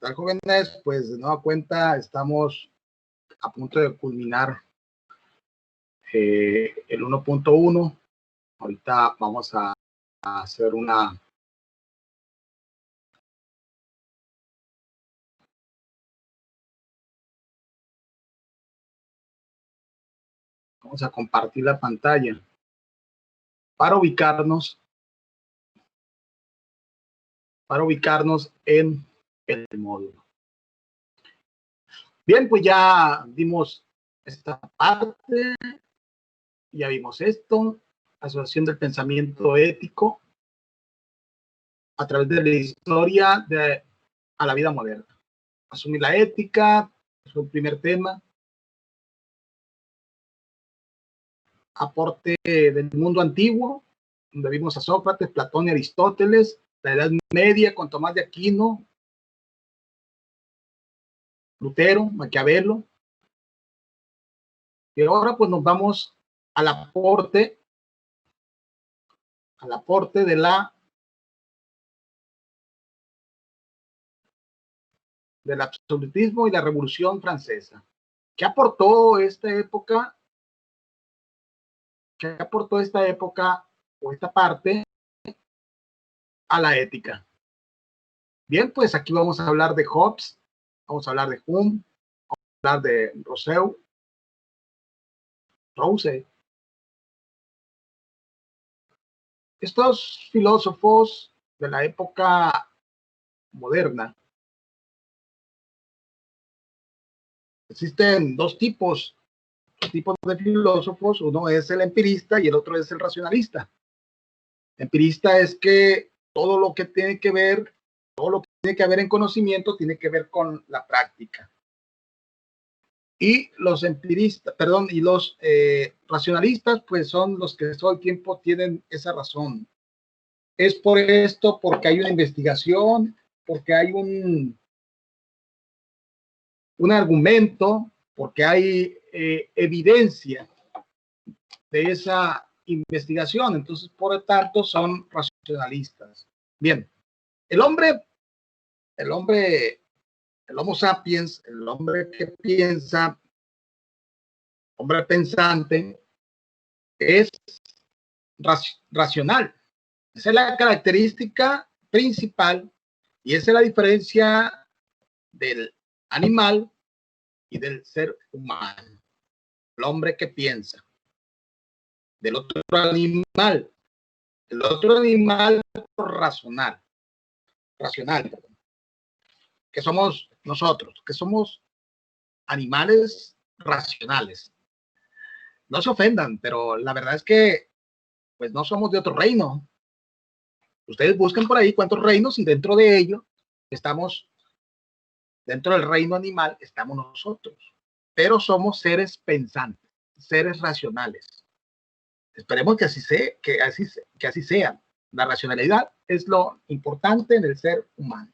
tal, jóvenes? Pues de nueva cuenta estamos a punto de culminar el 1.1. Ahorita vamos a hacer vamos a compartir la pantalla para ubicarnos en el módulo. Bien, pues ya vimos esta parte, ya vimos esto, asociación del pensamiento ético a través de la historia a la vida moderna. Asumir la ética es el primer tema. Aporte del mundo antiguo, donde vimos a Sócrates, Platón y Aristóteles, la Edad Media con Tomás de Aquino, Lutero, Maquiavelo. Y ahora pues nos vamos al aporte del absolutismo y la Revolución Francesa. ¿Qué aportó esta época? ¿Qué aportó esta época o esta parte a la ética? Bien, pues aquí vamos a hablar de Hobbes, vamos a hablar de Hume, vamos a hablar de Rousseau. Estos filósofos de la época moderna, existen dos tipos de filósofos. Uno es el empirista y el otro es el racionalista. El empirista es que todo lo que tiene que ver en conocimiento tiene que ver con la práctica. Y los racionalistas, pues son los que todo el tiempo tienen esa razón. Es por esto, porque hay una investigación, porque hay un argumento, porque hay evidencia de esa investigación. Entonces, por lo tanto, son racionalistas. Bien, el Homo sapiens, el hombre que piensa, hombre pensante, es racional. Esa es la característica principal y esa es la diferencia del animal y del ser humano. El hombre que piensa. Del otro animal. El otro animal racional. Que somos nosotros, que somos animales racionales. No se ofendan, pero la verdad es que pues no somos de otro reino. Ustedes buscan por ahí cuántos reinos y dentro de ello estamos, dentro del reino animal estamos nosotros, pero somos seres pensantes, seres racionales. Esperemos que así sea. La racionalidad es lo importante en el ser humano.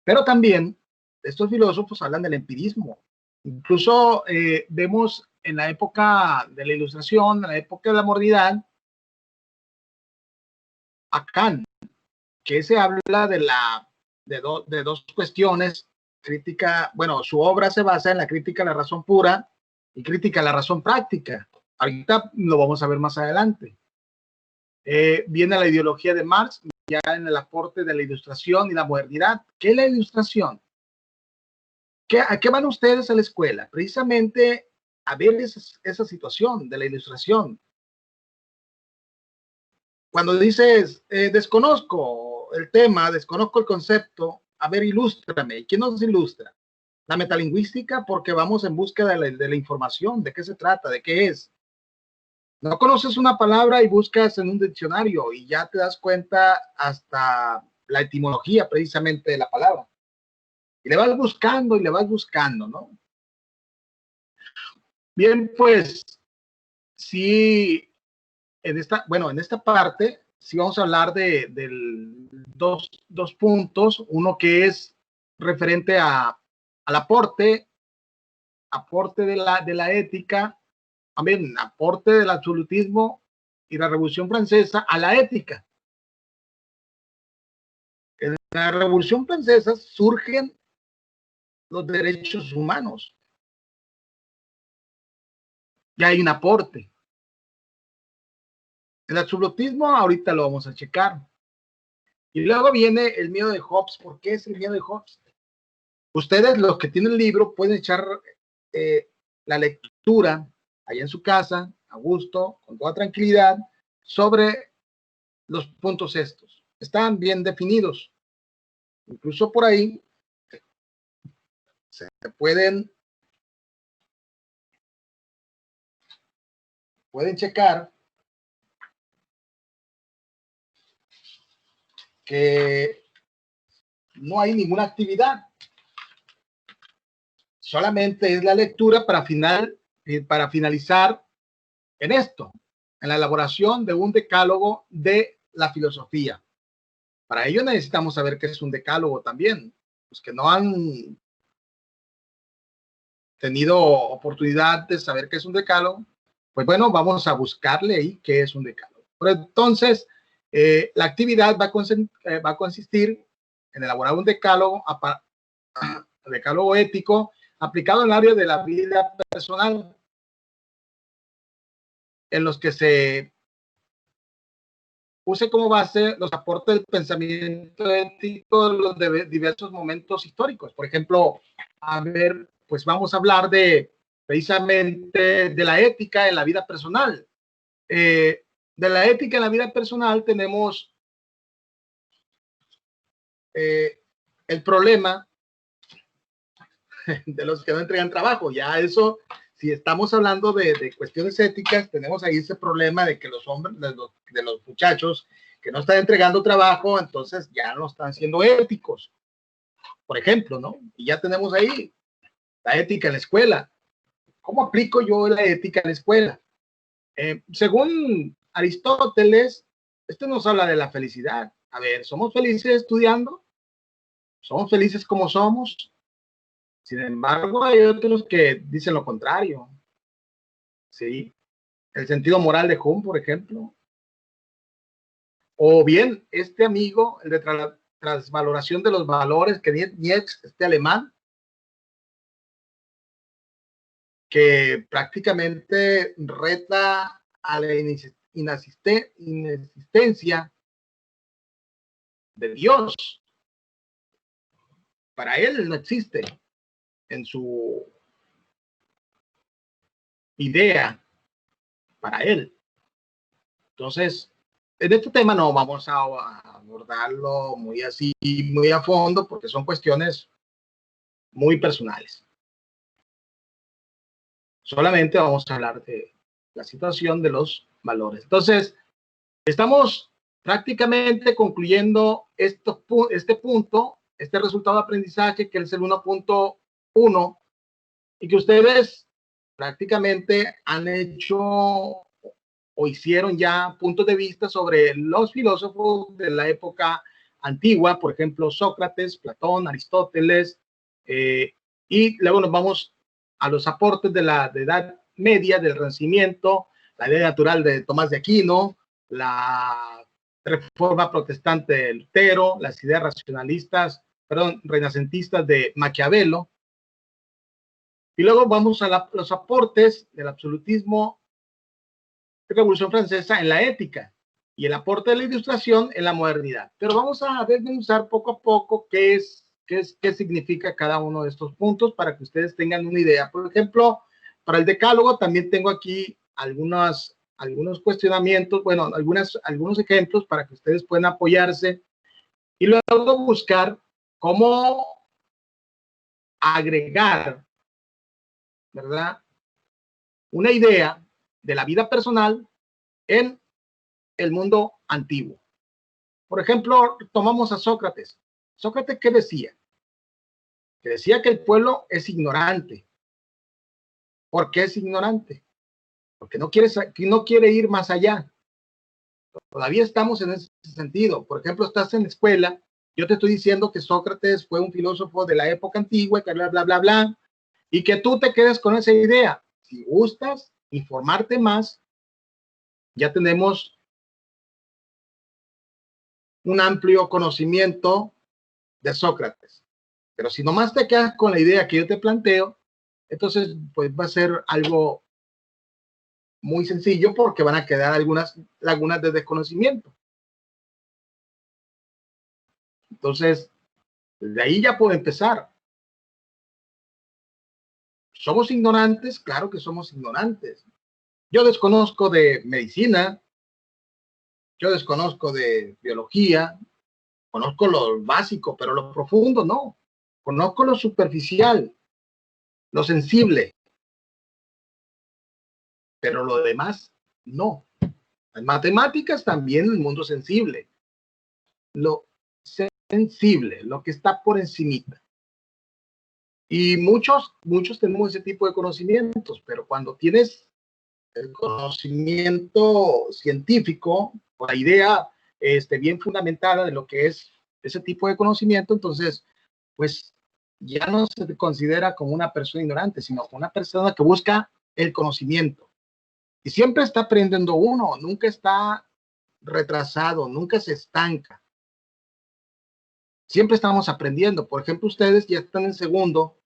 Pero también estos filósofos hablan del empirismo. Incluso vemos en la época de la Ilustración, en la época de la modernidad, a Kant, que se habla de dos cuestiones. Crítica, bueno, su obra se basa en la crítica a la razón pura y crítica a la razón práctica. Ahorita lo vamos a ver más adelante. Viene la ideología de Marx, ya en el aporte de la Ilustración y la modernidad. ¿Qué es la Ilustración? ¿A qué van ustedes a la escuela? Precisamente a ver esa situación de la Ilustración. Cuando dices, desconozco el tema, desconozco el concepto, a ver, ilústrame. ¿Quién nos ilustra? La metalingüística, porque vamos en busca de la información, de qué se trata, de qué es. No conoces una palabra y buscas en un diccionario y ya te das cuenta hasta la etimología precisamente de la palabra. Y le vas buscando, ¿no? Bien, pues, sí, en esta parte, sí vamos a hablar de dos puntos. Uno que es referente al aporte de la ética, también aporte del absolutismo y la Revolución Francesa a la ética. Es la Revolución Francesa surgen los derechos humanos. Ya hay un aporte. El absolutismo ahorita lo vamos a checar. Y luego viene el miedo de Hobbes. ¿Por qué es el miedo de Hobbes? Ustedes, los que tienen el libro, pueden echar la lectura allá en su casa, a gusto, con toda tranquilidad, sobre los puntos estos. Están bien definidos. Incluso por ahí se pueden checar que no hay ninguna actividad. Solamente es la lectura para finalizar en esto, en la elaboración de un decálogo de la filosofía. Para ello necesitamos saber qué es un decálogo también. Los que no han tenido oportunidad de saber qué es un decálogo, pues bueno, vamos a buscarle ahí qué es un decálogo. Pero entonces, la actividad va a consistir en elaborar un decálogo ético aplicado en el área de la vida personal, en los que se use como base los aportes del pensamiento ético de los diversos momentos históricos. Por ejemplo, a ver, pues vamos a hablar precisamente de la ética en la vida personal. De la ética en la vida personal tenemos el problema de los que no entregan trabajo. Ya eso, si estamos hablando de cuestiones éticas, tenemos ahí ese problema de que los hombres, de los muchachos que no están entregando trabajo, entonces ya no están siendo éticos, por ejemplo, ¿no? Y ya tenemos ahí la ética en la escuela. ¿Cómo aplico yo la ética en la escuela? Según Aristóteles, esto nos habla de la felicidad. A ver, ¿somos felices estudiando? ¿Somos felices como somos? Sin embargo, hay otros que dicen lo contrario. ¿Sí? El sentido moral de Hume, por ejemplo. O bien, este amigo, el de transvaloración de los valores, que Nietzsche, este alemán, que prácticamente reta a la inexistencia de Dios. Para él no existe en su idea, para él. Entonces, en este tema no vamos a abordarlo muy así, muy a fondo, porque son cuestiones muy personales. Solamente vamos a hablar de la situación de los valores. Entonces, estamos prácticamente concluyendo este punto, este resultado de aprendizaje, que es el 1.1, y que ustedes prácticamente han hecho o hicieron ya puntos de vista sobre los filósofos de la época antigua, por ejemplo, Sócrates, Platón, Aristóteles, y luego nos vamos a los aportes de la Edad Media, del Renacimiento, la idea natural de Tomás de Aquino, la reforma protestante de Lutero, las ideas renacentistas de Maquiavelo, y luego vamos a los aportes del absolutismo de Revolución Francesa en la ética y el aporte de la ilustración en la modernidad. Pero vamos a desmenuzar poco a poco qué significa cada uno de estos puntos para que ustedes tengan una idea. Por ejemplo, para el decálogo también tengo aquí algunos cuestionamientos, bueno, algunos ejemplos para que ustedes puedan apoyarse y luego buscar cómo agregar, ¿verdad?, una idea de la vida personal en el mundo antiguo. Por ejemplo, tomamos a Sócrates. ¿Sócrates qué decía? Que decía que el pueblo es ignorante. ¿Por qué es ignorante? Porque no quiere ir más allá. Todavía estamos en ese sentido. Por ejemplo, estás en la escuela, yo te estoy diciendo que Sócrates fue un filósofo de la época antigua, que bla, bla, bla, bla, y que tú te quedes con esa idea. Si gustas informarte más, ya tenemos un amplio conocimiento de Sócrates. Pero si nomás te quedas con la idea que yo te planteo, entonces pues va a ser algo muy sencillo porque van a quedar algunas lagunas de desconocimiento. Entonces, de ahí ya puedo empezar. ¿Somos ignorantes? Claro que somos ignorantes. Yo desconozco de medicina, yo desconozco de biología, conozco lo básico, pero lo profundo no. Conozco lo superficial, lo sensible, pero lo demás no. Las matemáticas también el mundo sensible, lo sensible, lo que está por encimita. Y muchos tenemos ese tipo de conocimientos, pero cuando tienes el conocimiento científico, o la idea bien fundamentada de lo que es ese tipo de conocimiento, entonces, pues ya no se te considera como una persona ignorante, sino como una persona que busca el conocimiento. Y siempre está aprendiendo uno, nunca está retrasado, nunca se estanca. Siempre estamos aprendiendo. Por ejemplo, ustedes ya están en segundo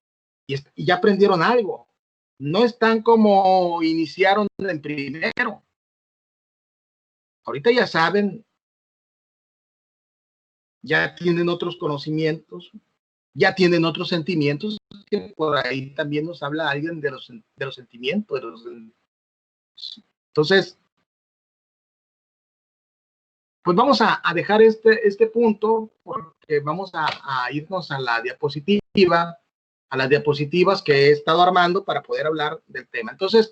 y ya aprendieron algo. No están como iniciaron en primero. Ahorita ya saben, ya tienen otros conocimientos, ya tienen otros sentimientos, que por ahí también nos habla alguien de los sentimientos. Entonces, pues vamos a dejar este punto porque vamos a irnos a la diapositiva, a las diapositivas que he estado armando para poder hablar del tema. Entonces,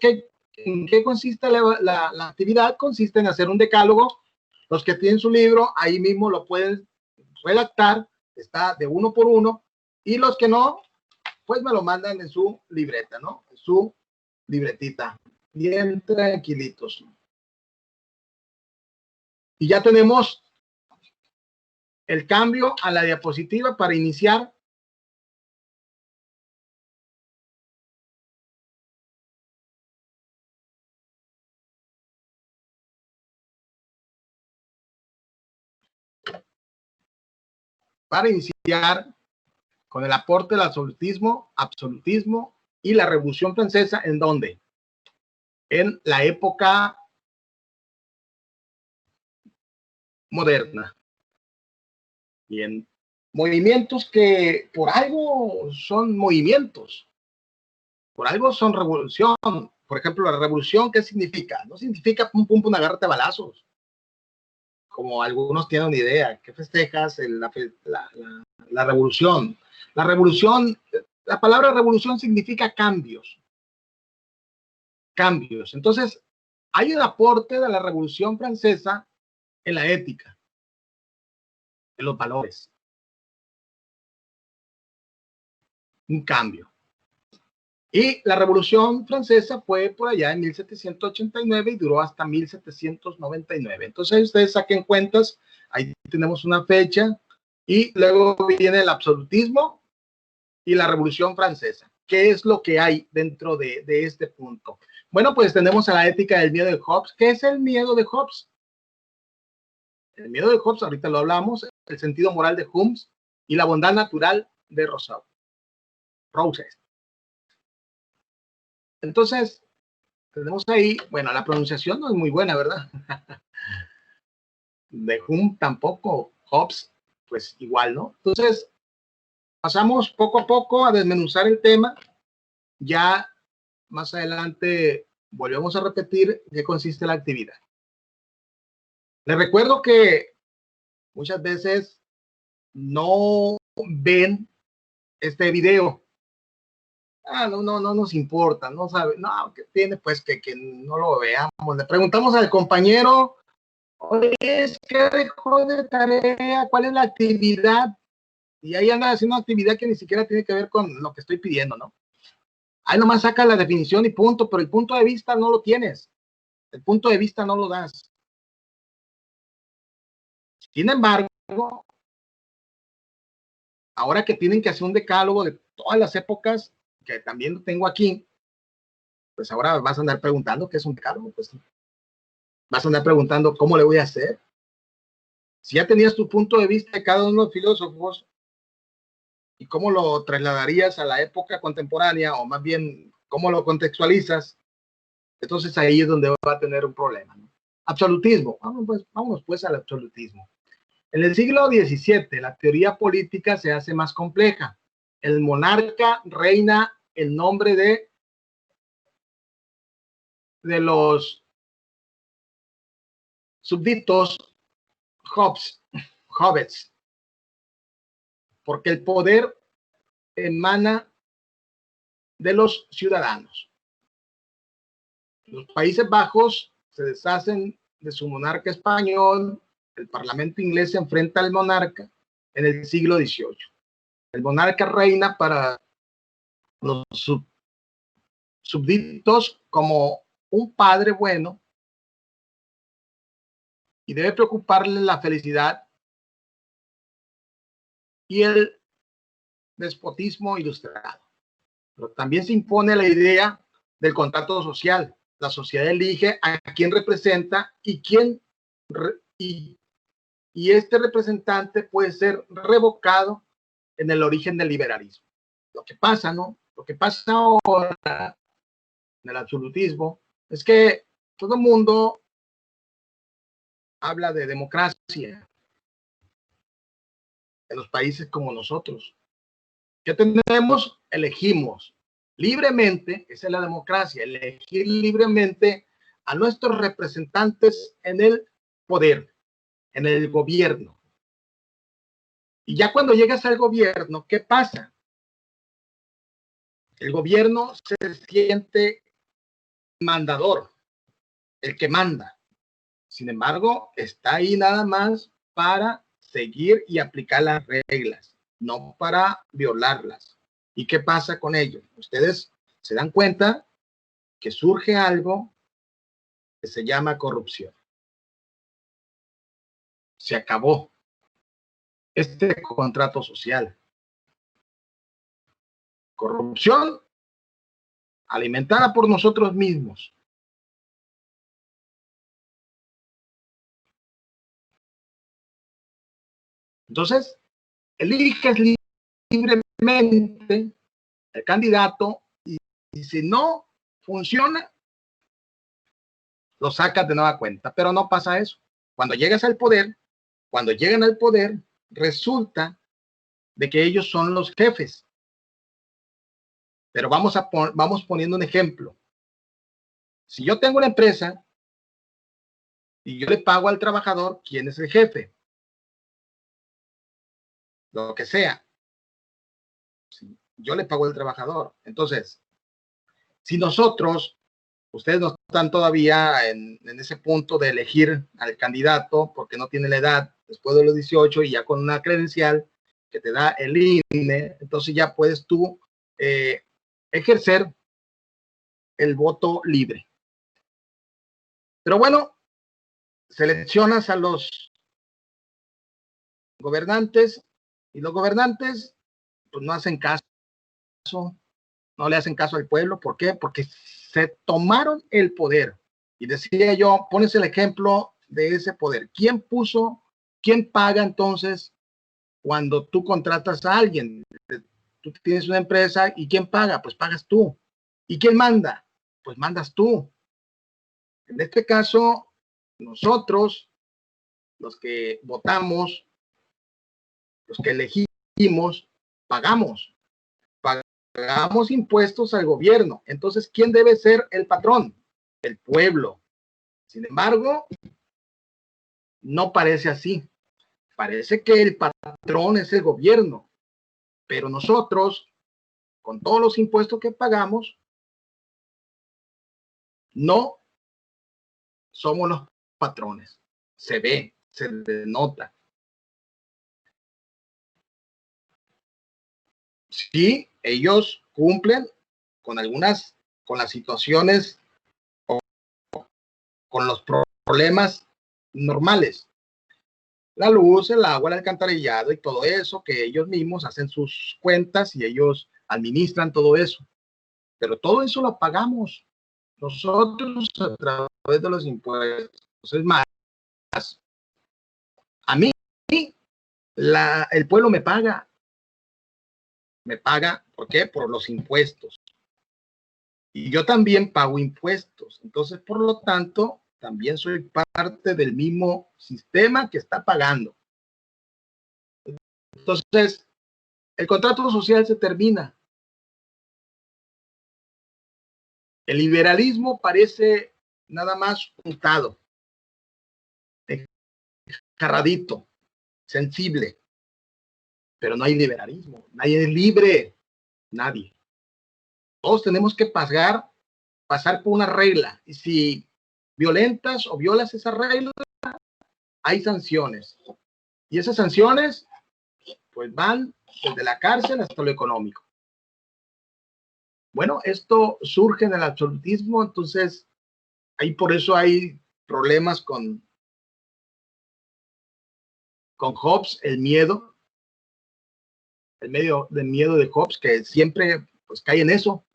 ¿en qué consiste la actividad? Consiste en hacer un decálogo. Los que tienen su libro, ahí mismo lo pueden redactar, está de uno por uno, y los que no, pues me lo mandan en su libreta, ¿no? En su libretita, bien tranquilitos. Y ya tenemos el cambio a la diapositiva para iniciar. Para iniciar con el aporte del absolutismo y la Revolución Francesa, ¿en dónde? En la época moderna. Bien, movimientos que por algo son movimientos, por algo son revolución. Por ejemplo, la revolución, ¿qué significa? No significa pum, pum, pum, agárrate a balazos, como algunos tienen una idea. ¿Qué festejas? La revolución. La revolución, la palabra revolución significa cambios. Cambios. Entonces, hay un aporte de la Revolución Francesa en la ética, en los valores. Un cambio. Y la Revolución Francesa fue por allá en 1789 y duró hasta 1799. Entonces, ustedes saquen cuentas, ahí tenemos una fecha, y luego viene el absolutismo y la Revolución Francesa. ¿Qué es lo que hay dentro de este punto? Bueno, pues tenemos a la ética del miedo de Hobbes. ¿Qué es el miedo de Hobbes? El miedo de Hobbes, ahorita lo hablamos, el sentido moral de Hume y la bondad natural de Rousseau. Entonces, tenemos ahí, bueno, la pronunciación no es muy buena, ¿verdad? De Hume tampoco, Hobbes, pues igual, ¿no? Entonces, pasamos poco a poco a desmenuzar el tema. Ya más adelante volvemos a repetir qué consiste la actividad. Les recuerdo que muchas veces no ven este video. No nos importa, no sabe, no, que tiene pues que no lo veamos. Le preguntamos al compañero, oye, es que dejó de tarea, ¿cuál es la actividad? Y ahí anda haciendo una actividad que ni siquiera tiene que ver con lo que estoy pidiendo, ¿no? Ahí nomás saca la definición y punto, pero el punto de vista no lo tienes. El punto de vista no lo das. Sin embargo, ahora que tienen que hacer un decálogo de todas las épocas, que también lo tengo aquí, pues ahora vas a andar preguntando qué es un decálogo, pues vas a andar preguntando cómo le voy a hacer. Si ya tenías tu punto de vista de cada uno de los filósofos, y cómo lo trasladarías a la época contemporánea, o más bien, cómo lo contextualizas, entonces ahí es donde va a tener un problema, ¿no? Absolutismo. Vámonos pues al absolutismo. En el siglo XVII, la teoría política se hace más compleja. El monarca reina en nombre de los súbditos hobbits, porque el poder emana de los ciudadanos. Los Países Bajos se deshacen de su monarca español, el parlamento inglés se enfrenta al monarca en el siglo XVIII. El monarca reina para los súbditos como un padre bueno y debe preocuparle la felicidad y el despotismo ilustrado. Pero también se impone la idea del contrato social. La sociedad elige a quién representa y y este representante puede ser revocado en el origen del liberalismo. Lo que pasa, ¿no? Lo que pasa ahora en el absolutismo es que todo el mundo habla de democracia en los países como nosotros. ¿Qué tenemos? Elegimos libremente, esa es la democracia, elegir libremente a nuestros representantes en el poder, en el gobierno. Y ya cuando llegas al gobierno, ¿qué pasa? El gobierno se siente mandador, el que manda. Sin embargo, está ahí nada más para seguir y aplicar las reglas, no para violarlas. ¿Y qué pasa con ello? Ustedes se dan cuenta que surge algo que se llama corrupción. Se acabó este contrato social. Corrupción alimentada por nosotros mismos. Entonces, eliges libremente el candidato y si no funciona, lo sacas de nueva cuenta, pero no pasa eso. Cuando llegas al poder, cuando llegan al poder, resulta de que ellos son los jefes. Pero vamos poniendo un ejemplo. Si yo tengo una empresa y yo le pago al trabajador, ¿quién es el jefe? Lo que sea. Sí, yo le pago al trabajador. Entonces, si nosotros, ustedes no están todavía en ese punto de elegir al candidato porque no tiene la edad después de los 18 y ya con una credencial que te da el INE, entonces ya puedes tú ejercer el voto libre. Pero bueno, seleccionas a los gobernantes y los gobernantes pues no hacen caso, no le hacen caso al pueblo. ¿Por qué? Porque se tomaron el poder. Y decía yo, pones el ejemplo de ese poder. ¿Quién paga entonces cuando tú contratas a alguien? Tú tienes una empresa y ¿quién paga? Pues pagas tú. ¿Y quién manda? Pues mandas tú. En este caso, nosotros, los que votamos, los que elegimos, pagamos. Pagamos impuestos al gobierno. Entonces, ¿quién debe ser el patrón? El pueblo. Sin embargo, no parece así. Parece que el patrón es el gobierno, pero nosotros, con todos los impuestos que pagamos, no somos los patrones. Se ve, se denota. Sí, ellos cumplen con con las situaciones o con los problemas normales. La luz, el agua, el alcantarillado y todo eso, que ellos mismos hacen sus cuentas y ellos administran todo eso. Pero todo eso lo pagamos nosotros a través de los impuestos. Es más, a mí el pueblo me paga. me paga, ¿por qué? Por los impuestos. Y yo también pago impuestos. Entonces, por lo tanto, también soy parte del mismo sistema que está pagando. Entonces, el contrato social se termina. El liberalismo parece nada más untado, carradito, sensible, pero no hay liberalismo. Nadie es libre, nadie. Todos tenemos que pasar por una regla. Y si violentas o violas esa regla, hay sanciones. Y esas sanciones, pues van desde la cárcel hasta lo económico. Bueno, esto surge en el absolutismo, entonces ahí por eso hay problemas con Hobbes, el miedo de Hobbes, que siempre pues cae en eso.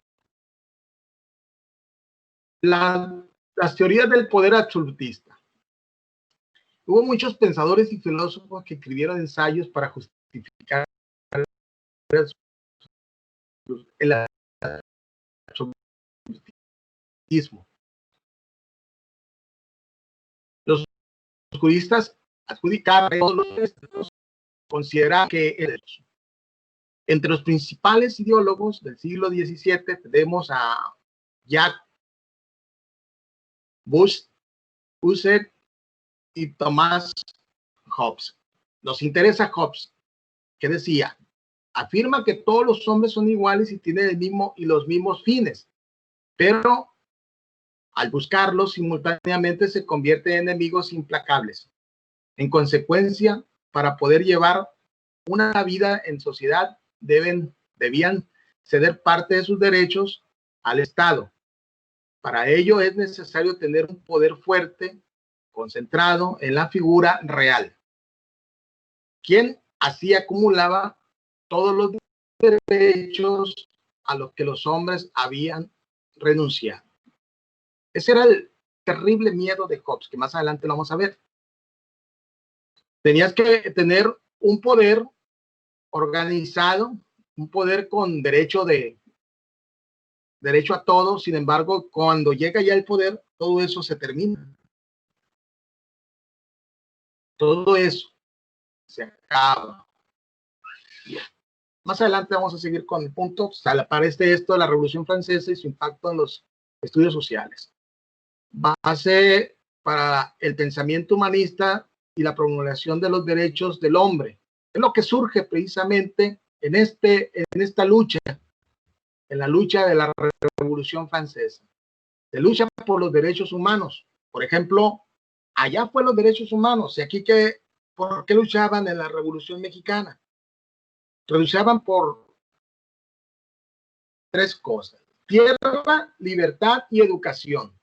Las teorías del poder absolutista. Hubo muchos pensadores y filósofos que escribieron ensayos para justificar el absolutismo. Los juristas adjudicaron considerar que entre los principales ideólogos del siglo XVII tenemos a Jack Husserl y Thomas Hobbes. Nos interesa Hobbes, que decía, afirma que todos los hombres son iguales y tienen el mismo y los mismos fines, pero al buscarlos simultáneamente se convierten en enemigos implacables. En consecuencia, para poder llevar una vida en sociedad, debían ceder parte de sus derechos al Estado. Para ello es necesario tener un poder fuerte, concentrado en la figura real, quien así acumulaba todos los derechos a los que los hombres habían renunciado. Ese era el terrible miedo de Hobbes, que más adelante lo vamos a ver. Tenías que tener un poder organizado, un poder con derecho a todo. Sin embargo, cuando llega ya el poder, todo eso se termina. Todo eso se acaba. Más adelante vamos a seguir con el punto. Aparece esto de la Revolución Francesa y su impacto en los estudios sociales. Base para el pensamiento humanista y la promulgación de los derechos del hombre. Es lo que surge precisamente en esta lucha, en la lucha de la Revolución Francesa. Se lucha por los derechos humanos. Por ejemplo, allá fue los derechos humanos. Y aquí, ¿por qué luchaban en la Revolución Mexicana? Luchaban por tres cosas: tierra, libertad y educación.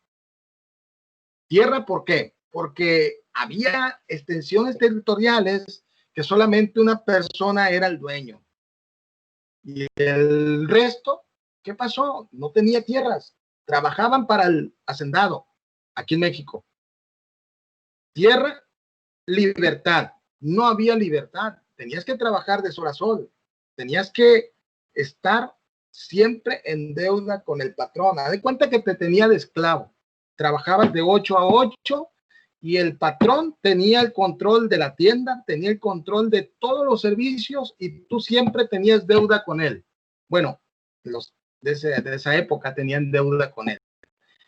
Tierra, ¿por qué? Porque había extensiones territoriales que solamente una persona era el dueño. Y el resto, ¿qué pasó? No tenía tierras. Trabajaban para el hacendado aquí en México. Tierra, libertad. No había libertad. Tenías que trabajar de sol a sol. Tenías que estar siempre en deuda con el patrón. Haz de cuenta que te tenía de esclavo. Trabajabas de 8 a 8 y el patrón tenía el control de la tienda, tenía el control de todos los servicios y tú siempre tenías deuda con él. Bueno, los de esa época tenían deuda con él.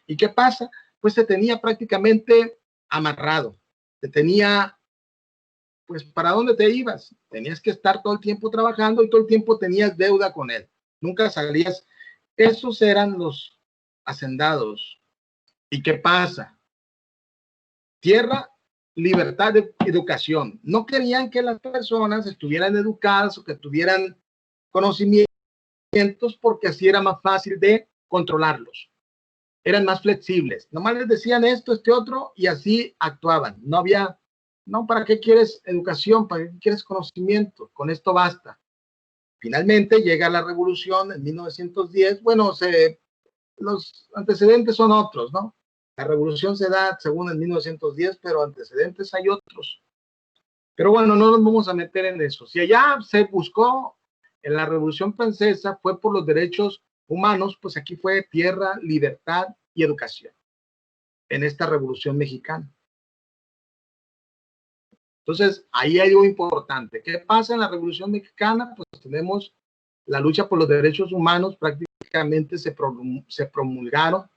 ¿Y qué pasa? Pues te tenía prácticamente amarrado. Te tenía, pues, ¿para dónde te ibas? Tenías que estar todo el tiempo trabajando y todo el tiempo tenías deuda con él. Nunca salías. Esos eran los hacendados. ¿Y qué pasa? Tierra, libertad de educación. No querían que las personas estuvieran educadas o que tuvieran conocimientos porque así era más fácil de controlarlos. Eran más flexibles. Nomás les decían esto, otro, y así actuaban. No había, no, ¿para qué quieres educación? ¿Para qué quieres conocimiento? Con esto basta. Finalmente llega la revolución en 1910. Bueno, los antecedentes son otros, ¿no? La revolución se da según en 1910, pero antecedentes hay otros. Pero bueno, no nos vamos a meter en eso. Si allá se buscó en la Revolución Francesa fue por los derechos humanos, pues aquí fue tierra, libertad y educación, en esta Revolución Mexicana. Entonces, ahí hay algo importante. ¿Qué pasa en la Revolución Mexicana? Pues tenemos la lucha por los derechos humanos, prácticamente se promulgaron,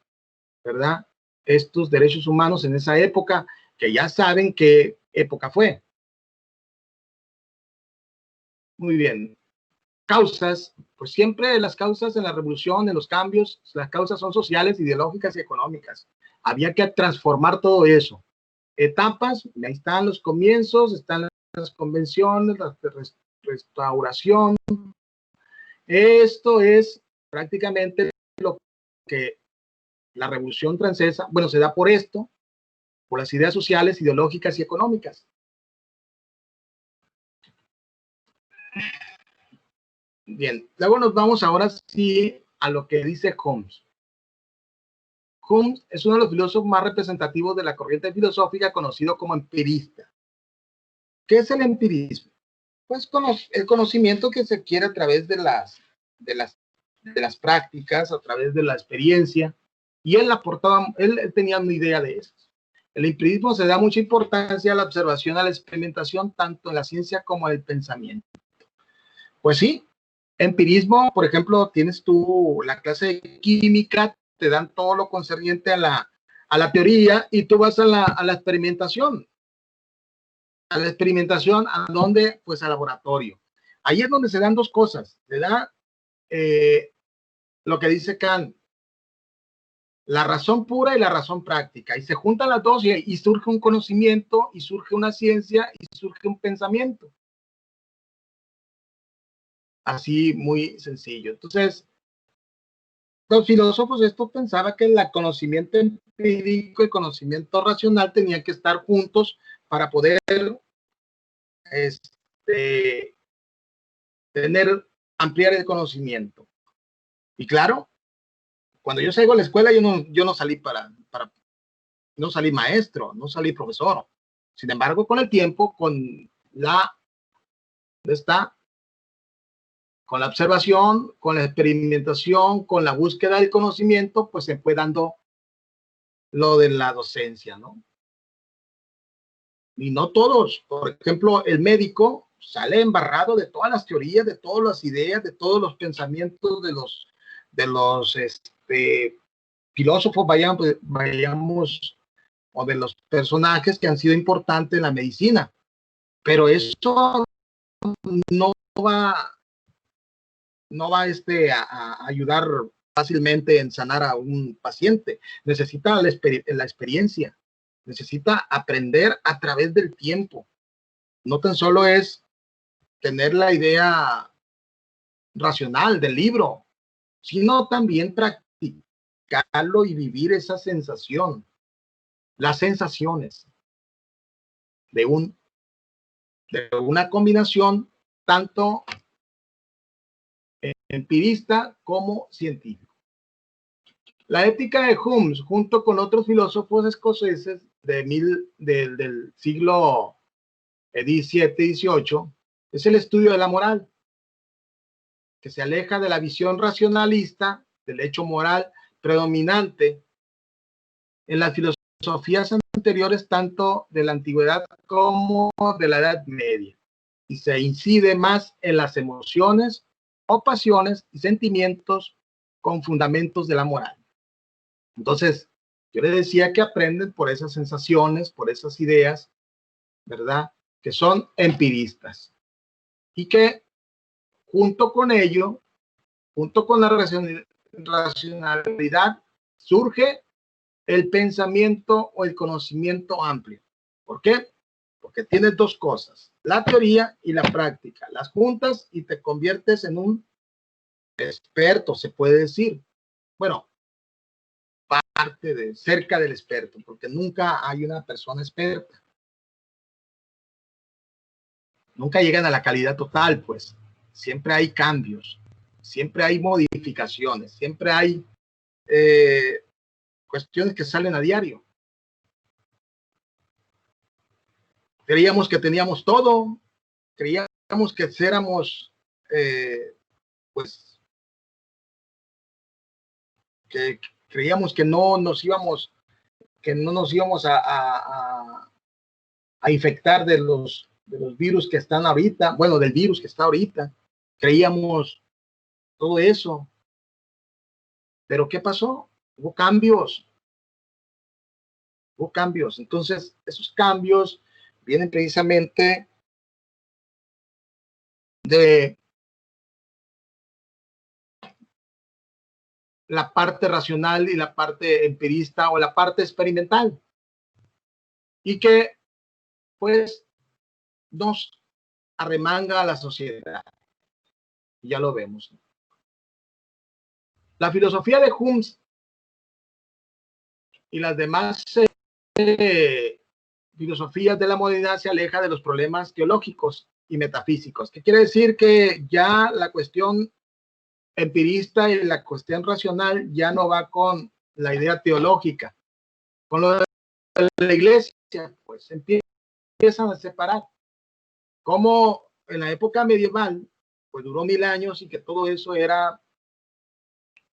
¿verdad? Estos derechos humanos en esa época, que ya saben qué época fue. Muy bien. Causas, pues siempre las causas en la revolución, en los cambios, las causas son sociales, ideológicas y económicas. Había que transformar todo eso. Etapas, ahí están los comienzos, están las convenciones, la restauración. Esto es prácticamente lo que la Revolución Francesa, bueno, se da por esto, por las ideas sociales, ideológicas y económicas. Bien, luego nos vamos ahora sí a lo que dice Hobbes. Hobbes es uno de los filósofos más representativos de la corriente filosófica conocido como empirista. ¿Qué es el empirismo? Pues el conocimiento que se adquiere a través de las prácticas, a través de la experiencia, y él tenía una idea de eso. El empirismo se da mucha importancia a la observación, a la experimentación, tanto en la ciencia como en el pensamiento. Pues sí, empirismo, por ejemplo, tienes tú la clase de química, te dan todo lo concerniente a la teoría y tú vas a la experimentación. ¿A la experimentación a dónde? Pues al laboratorio. Ahí es donde se dan dos cosas. Se da lo que dice Kant, la razón pura y la razón práctica. Y se juntan las dos y surge un conocimiento, y surge una ciencia, y surge un pensamiento. Así, muy sencillo. Entonces, los filósofos esto pensaba que el conocimiento empírico y conocimiento racional tenían que estar juntos para poder ampliar el conocimiento. Y claro, cuando yo salgo a la escuela, yo no salí no salí maestro, no salí profesor. Sin embargo, con el tiempo, con la observación, con la experimentación, con la búsqueda del conocimiento, pues se fue dando lo de la docencia, ¿no? Y no todos. Por ejemplo, el médico sale embarrado de todas las teorías, de todas las ideas, de todos los pensamientos de los filósofos, vayamos, o de los personajes que han sido importantes en la medicina. Pero eso no va a ayudar fácilmente en sanar a un paciente. Necesita la experiencia, necesita aprender a través del tiempo. No tan solo es tener la idea racional del libro, sino también practicarlo y vivir esa sensación, las sensaciones de una combinación tanto empirista como científico. La ética de Hume, junto con otros filósofos escoceses del siglo XVII y XVIII, es el estudio de la moral, que se aleja de la visión racionalista del hecho moral predominante en las filosofías anteriores, tanto de la antigüedad como de la Edad Media, y se incide más en las emociones o pasiones y sentimientos con fundamentos de la moral. Entonces, yo le decía que aprenden por esas sensaciones, por esas ideas, ¿verdad? Que son empiristas. Y que junto con ello, junto con la racionalidad, surge el pensamiento o el conocimiento amplio. ¿Por qué? Porque tienes dos cosas, la teoría y la práctica. Las juntas y te conviertes en un experto, se puede decir. Bueno, cerca del experto, porque nunca hay una persona experta. Nunca llegan a la calidad total, pues. Siempre hay cambios, siempre hay modificaciones, siempre hay cuestiones que salen a diario. Creíamos que teníamos todo, creíamos que éramos pues, que creíamos que no nos íbamos a infectar de los virus que están ahorita, bueno, del virus que está ahorita. Creíamos todo eso. Pero ¿qué pasó? Hubo cambios. Hubo cambios. Entonces, esos cambios vienen precisamente de la parte racional y la parte empirista o la parte experimental. Y que, pues, nos arremanga a la sociedad. Ya lo vemos. La filosofía de Hume y las demás filosofías de la modernidad se aleja de los problemas teológicos y metafísicos. ¿Qué quiere decir? Que ya la cuestión empirista y la cuestión racional ya no va con la idea teológica. Con lo de la iglesia, pues empiezan a separar. Como en la época medieval, pues duró 1000 años y que todo eso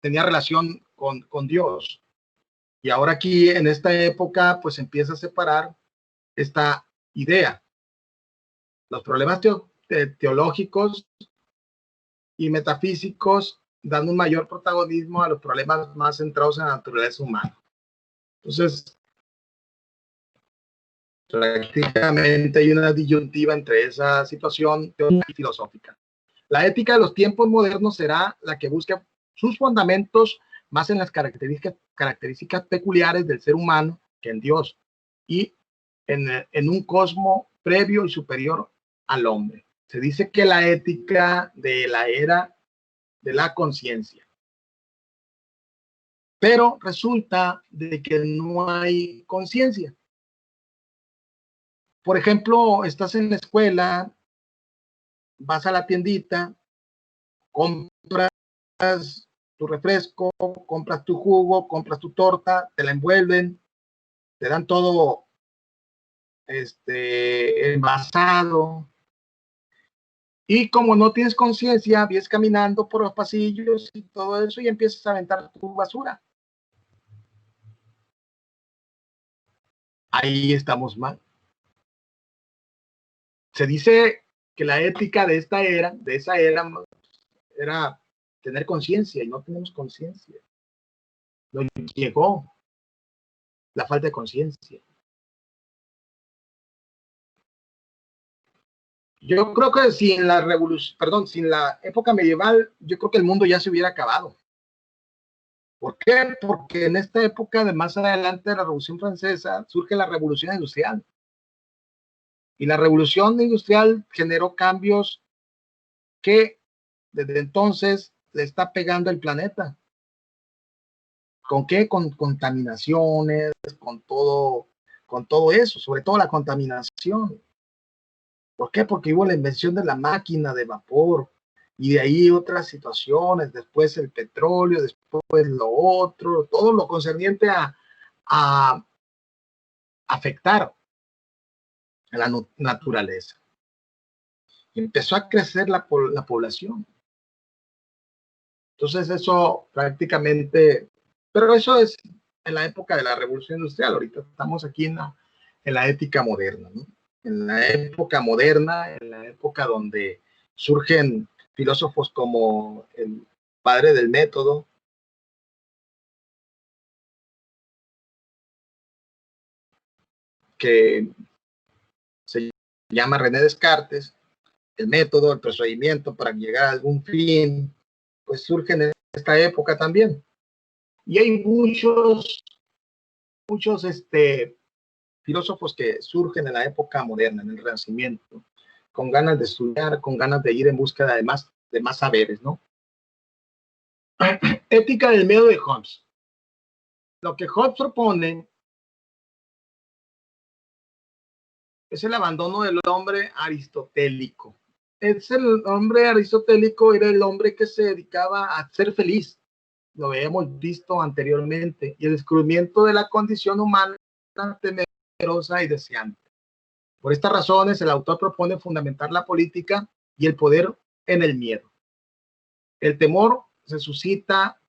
tenía relación con Dios. Y ahora aquí en esta época, pues empieza a separar esta idea. Los problemas teológicos y metafísicos dan un mayor protagonismo a los problemas más centrados en la naturaleza humana. Entonces, prácticamente hay una disyuntiva entre esa situación teológica y filosófica. La ética de los tiempos modernos será la que busca sus fundamentos más en las características peculiares del ser humano que en Dios y en un cosmos previo y superior al hombre. Se dice que la ética de la era de la conciencia. Pero resulta de que no hay conciencia. Por ejemplo, estás en la escuela, vas a la tiendita, compras tu refresco, compras tu jugo, compras tu torta, te la envuelven, te dan todo envasado. Y como no tienes conciencia, vienes caminando por los pasillos y todo eso y empiezas a aventar tu basura. Ahí estamos mal. Se dice que la ética de esa era, era tener conciencia y no tenemos conciencia. Nos llegó la falta de conciencia. Yo creo que sin la revolución, perdón, sin la época medieval, yo creo que el mundo ya se hubiera acabado. ¿Por qué? Porque en esta época de más adelante de la Revolución Francesa surge la Revolución Industrial. Y la Revolución Industrial generó cambios que desde entonces le está pegando el planeta. ¿Con qué? Con contaminaciones, con todo eso, sobre todo la contaminación. ¿Por qué? Porque hubo la invención de la máquina de vapor y de ahí otras situaciones, después el petróleo, después lo otro, todo lo concerniente a afectar a la naturaleza. Y empezó a crecer la población. Entonces eso prácticamente, pero eso es en la época de la Revolución Industrial. Ahorita estamos aquí en la ética moderna, ¿no? En la época moderna, en la época donde surgen filósofos como el padre del método, que se llama René Descartes, el método, el procedimiento para llegar a algún fin, pues surgen en esta época también. Y hay muchos filósofos que surgen en la época moderna, en el Renacimiento, con ganas de estudiar, con ganas de ir en búsqueda de más saberes, ¿no? Ética del miedo de Hobbes. Lo que Hobbes propone es el abandono del hombre aristotélico. El hombre aristotélico era el hombre que se dedicaba a ser feliz. Lo habíamos visto anteriormente. Y el descubrimiento de la condición humana temerosa y deseante. Por estas razones, el autor propone fundamentar la política y el poder en el miedo. El temor se suscita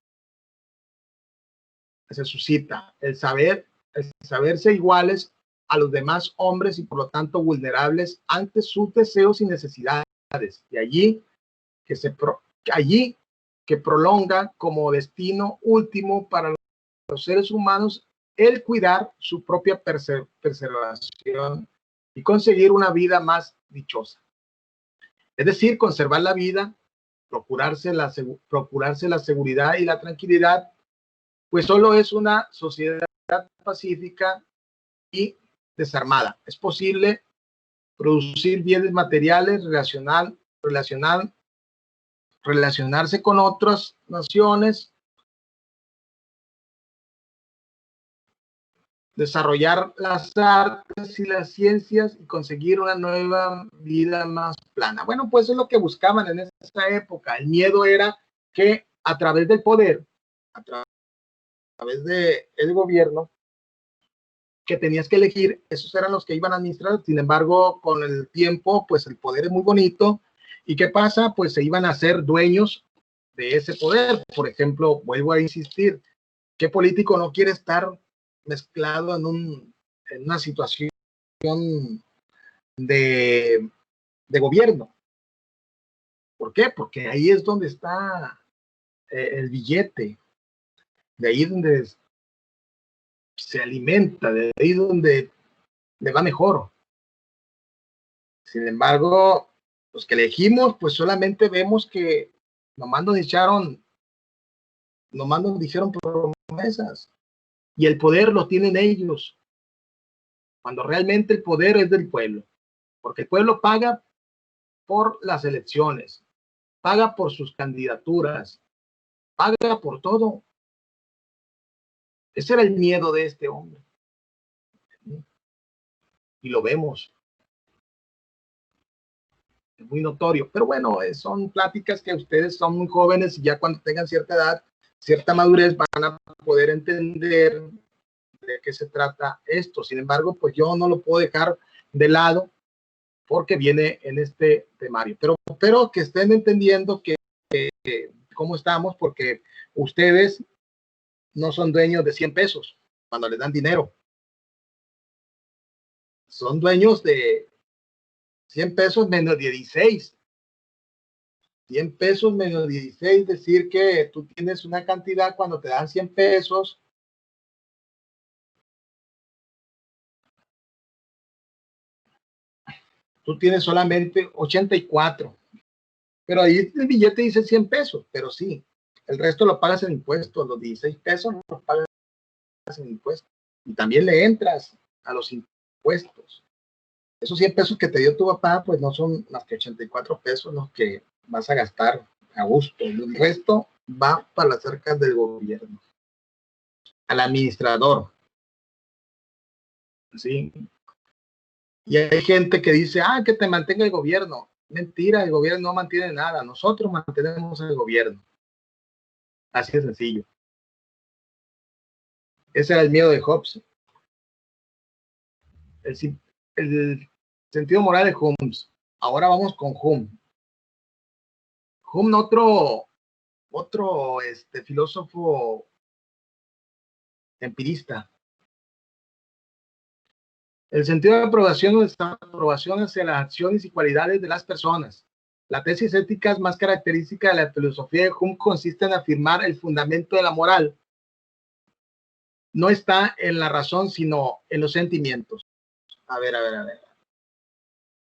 el saberse iguales a los demás hombres y por lo tanto vulnerables ante sus deseos y necesidades. Y allí que prolonga como destino último para los seres humanos el cuidar su propia preservación y conseguir una vida más dichosa. Es decir, conservar la vida, procurarse la seguridad y la tranquilidad, pues solo es una sociedad pacífica y desarmada. Es posible producir bienes materiales, relacionarse con otras naciones, desarrollar las artes y las ciencias y conseguir una nueva vida más plana. Bueno, pues es lo que buscaban en esa época. El miedo era que a través del poder, a través del gobierno, que tenías que elegir, esos eran los que iban a administrar. Sin embargo, con el tiempo, pues el poder es muy bonito. ¿Y qué pasa? Pues se iban a ser dueños de ese poder. Por ejemplo, vuelvo a insistir, ¿qué político no quiere estar mezclado en una situación de, de gobierno? ¿Por qué? Porque ahí es donde está el billete, de ahí donde se alimenta, de ahí donde le va mejor. Sin embargo, los que elegimos, pues solamente vemos que nomás nos dijeron promesas y el poder lo tienen ellos, cuando realmente el poder es del pueblo, porque el pueblo paga por las elecciones, paga por sus candidaturas, paga por todo. Ese era el miedo de este hombre. Y lo vemos. Es muy notorio. Pero bueno, son pláticas que ustedes son muy jóvenes y ya cuando tengan cierta edad, cierta madurez, van a poder entender de qué se trata esto. Sin embargo, pues yo no lo puedo dejar de lado porque viene en este temario. Pero que estén entendiendo que cómo estamos, porque ustedes no son dueños de 100 pesos cuando les dan dinero. Son dueños de 100 pesos menos 16. 100 pesos menos 16, decir que tú tienes una cantidad cuando te dan 100 pesos. Tú tienes solamente 84. Pero ahí el billete dice 100 pesos, pero sí, el resto lo pagas en impuestos, los 16 pesos los pagas en impuestos. Y también le entras a los impuestos. Esos 100 pesos que te dio tu papá, pues no son más que 84 pesos los que vas a gastar a gusto. El resto va para las arcas del gobierno, al administrador. ¿Sí? Y hay gente que dice, que te mantenga el gobierno. Mentira, el gobierno no mantiene nada. Nosotros mantenemos el gobierno. Así de sencillo. Ese era el miedo de Hobbes. El sentido moral de Hume. Ahora vamos con Hume. Hume, otro filósofo empirista. El sentido de aprobación o desaprobación hacia las acciones y cualidades de las personas. La tesis ética más característica de la filosofía de Hume consiste en afirmar el fundamento de la moral. No está en la razón, sino en los sentimientos. A ver.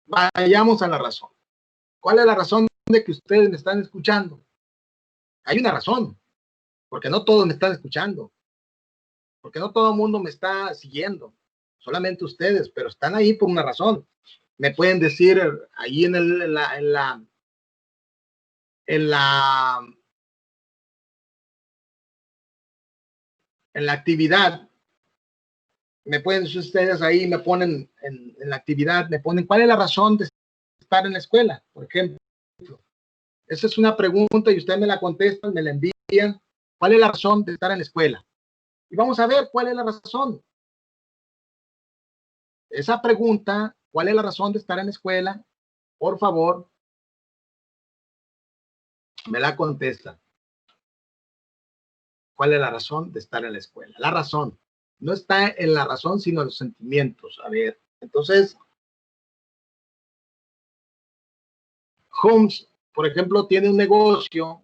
Vayamos a la razón. ¿Cuál es la razón de que ustedes me están escuchando? Hay una razón, porque no todos me están escuchando, porque no todo el mundo me está siguiendo, solamente ustedes, pero están ahí por una razón. Me pueden decir ahí en la actividad, me pueden decir ustedes ahí, me ponen en la actividad, me ponen, ¿cuál es la razón de estar en la escuela? Por ejemplo, esa es una pregunta y ustedes me la contestan, me la envían. ¿Cuál es la razón de estar en la escuela? Y vamos a ver cuál es la razón. Esa pregunta, ¿cuál es la razón de estar en la escuela? Por favor, me la contesta. ¿Cuál es la razón de estar en la escuela? La razón. No está en la razón, sino en los sentimientos. A ver, entonces, Holmes, por ejemplo, tiene un negocio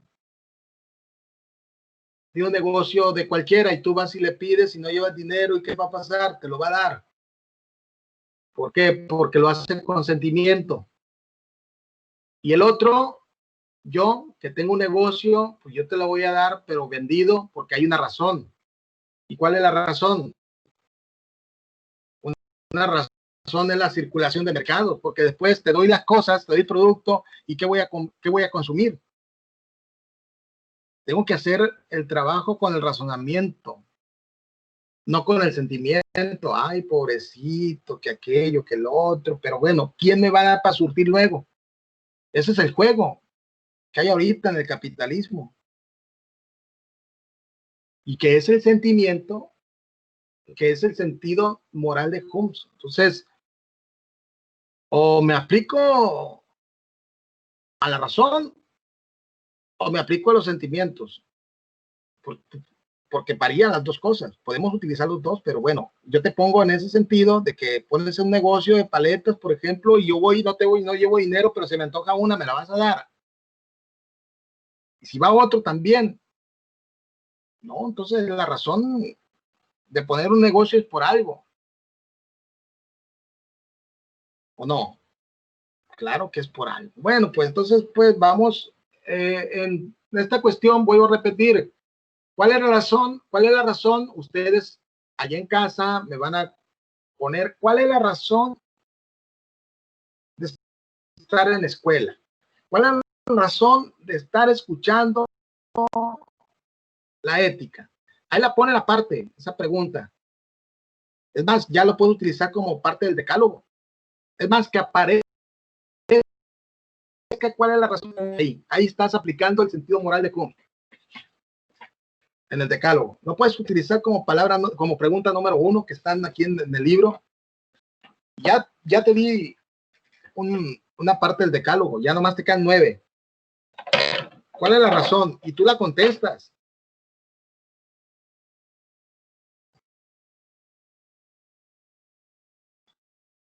de cualquiera y tú vas y le pides y no llevas dinero, ¿y qué va a pasar? Te lo va a dar. ¿Por qué? Porque lo hace con sentimiento. Y el otro, yo que tengo un negocio, pues yo te lo voy a dar, pero vendido porque hay una razón. ¿Y cuál es la razón? Una razón es la circulación de mercado, porque después te doy las cosas, te doy el producto y ¿qué voy a consumir? Tengo que hacer el trabajo con el razonamiento, no con el sentimiento. Ay, pobrecito, que aquello, que lo otro, pero bueno, ¿quién me va a dar para surtir luego? Ese es el juego que hay ahorita en el capitalismo. Y que es el sentimiento, que es el sentido moral de Holmes. Entonces, o me aplico a la razón o me aplico a los sentimientos, porque varían las dos cosas. Podemos utilizar los dos, pero bueno, yo te pongo en ese sentido de que pones un negocio de paletas, por ejemplo, y yo voy, no llevo dinero, pero se me antoja una, me la vas a dar. Y si va otro también, no, entonces la razón de poner un negocio es por algo, ¿o no? Claro que es por algo. Bueno, pues entonces, pues vamos en esta cuestión, voy a repetir. ¿Cuál es la razón? ¿Cuál es la razón? Ustedes allá en casa me van a poner, ¿cuál es la razón de estar en la escuela? ¿Cuál es la razón de estar escuchando la ética? Ahí la pone la parte, esa pregunta. Es más, ya lo puedo utilizar como parte del decálogo. Es más, que aparezca cuál es la razón. Ahí estás aplicando el sentido moral de Kuhn en el decálogo. No puedes utilizar como palabra, como pregunta número 1 que están aquí en el libro. Ya te di una parte del decálogo, ya nomás te quedan 9. ¿Cuál es la razón? Y tú la contestas.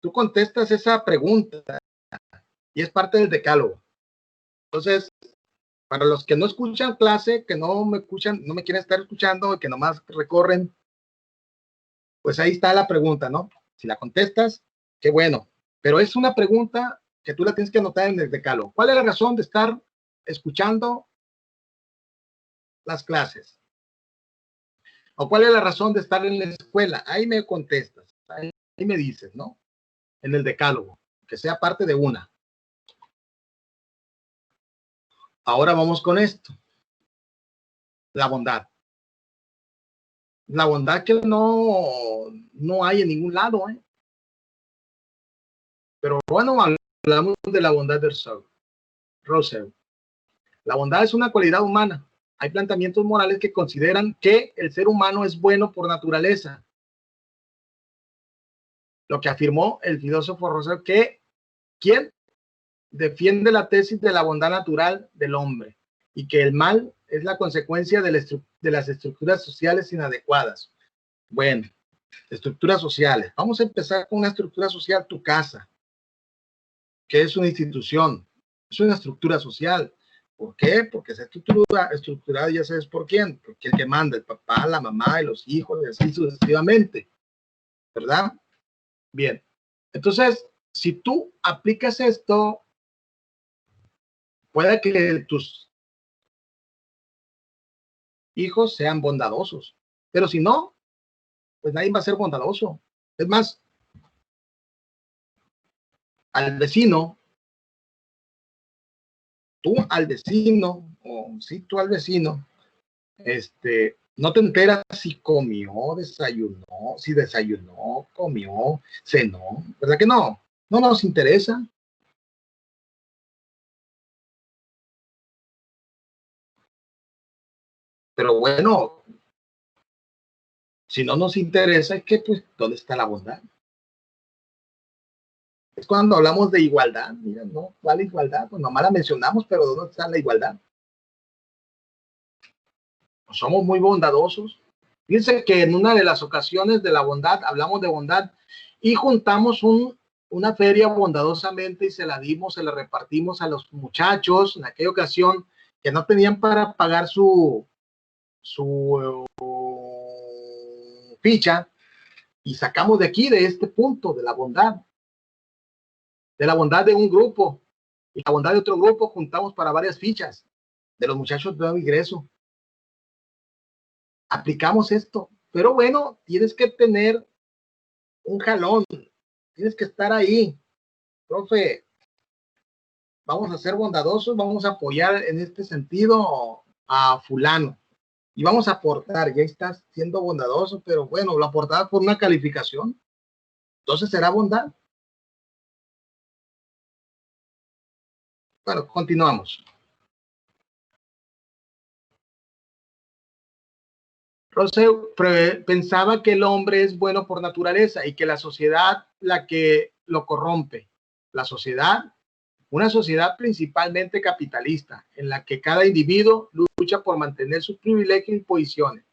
Tú contestas esa pregunta y es parte del decálogo. Entonces, para los que no escuchan clase, que no me escuchan, no me quieren estar escuchando, que nomás recorren, pues ahí está la pregunta, ¿no? Si la contestas, qué bueno. Pero es una pregunta que tú la tienes que anotar en el decálogo. ¿Cuál es la razón de estar escuchando las clases? ¿O cuál es la razón de estar en la escuela? Ahí me contestas, ahí me dices, ¿no? En el decálogo, que sea parte de una. Ahora vamos con esto. La bondad. La bondad que no hay en ningún lado, ¿eh? Pero bueno, hablamos de la bondad de Russell. La bondad es una cualidad humana. Hay planteamientos morales que consideran que el ser humano es bueno por naturaleza. Lo que afirmó el filósofo Russell, que quien defiende la tesis de la bondad natural del hombre y que el mal es la consecuencia de las estructuras sociales inadecuadas. Bueno, estructuras sociales. Vamos a empezar con una estructura social, tu casa, que es una institución, es una estructura social. ¿Por qué? Porque esa estructura estructurada, ya sabes por quién, porque el que manda, el papá, la mamá y los hijos, y así sucesivamente, ¿verdad? Bien, entonces, si tú aplicas esto, puede que tus hijos sean bondadosos, pero si no, pues nadie va a ser bondadoso. Es más, al vecino, tú al vecino, o sí, tú al vecino, no te enteras si comió, desayunó, si desayunó, comió, cenó, ¿verdad que no? No nos interesa. Pero bueno, si no nos interesa, es que, pues, ¿dónde está la bondad? Es cuando hablamos de igualdad, mira, ¿no? ¿Cuál igualdad? Pues nomás la mencionamos, pero ¿dónde está la igualdad? somos muy bondadosos. Fíjense que en una de las ocasiones de la bondad, hablamos de bondad y juntamos una feria bondadosamente y se la dimos, se la repartimos a los muchachos en aquella ocasión que no tenían para pagar su ficha, y sacamos de aquí, de este punto, de la bondad de un grupo y la bondad de otro grupo, juntamos para varias fichas de los muchachos de nuevo ingreso. Aplicamos esto, pero bueno, tienes que tener un jalón, tienes que estar ahí, profe, vamos a ser bondadosos, vamos a apoyar en este sentido a fulano y vamos a aportar. Ya estás siendo bondadoso, pero bueno, lo aportabas por una calificación, entonces será bondad. Bueno, continuamos. Rousseau pensaba que el hombre es bueno por naturaleza y que la sociedad la que lo corrompe. La sociedad, una sociedad principalmente capitalista, en la que cada individuo lucha por mantener sus privilegios y posiciones.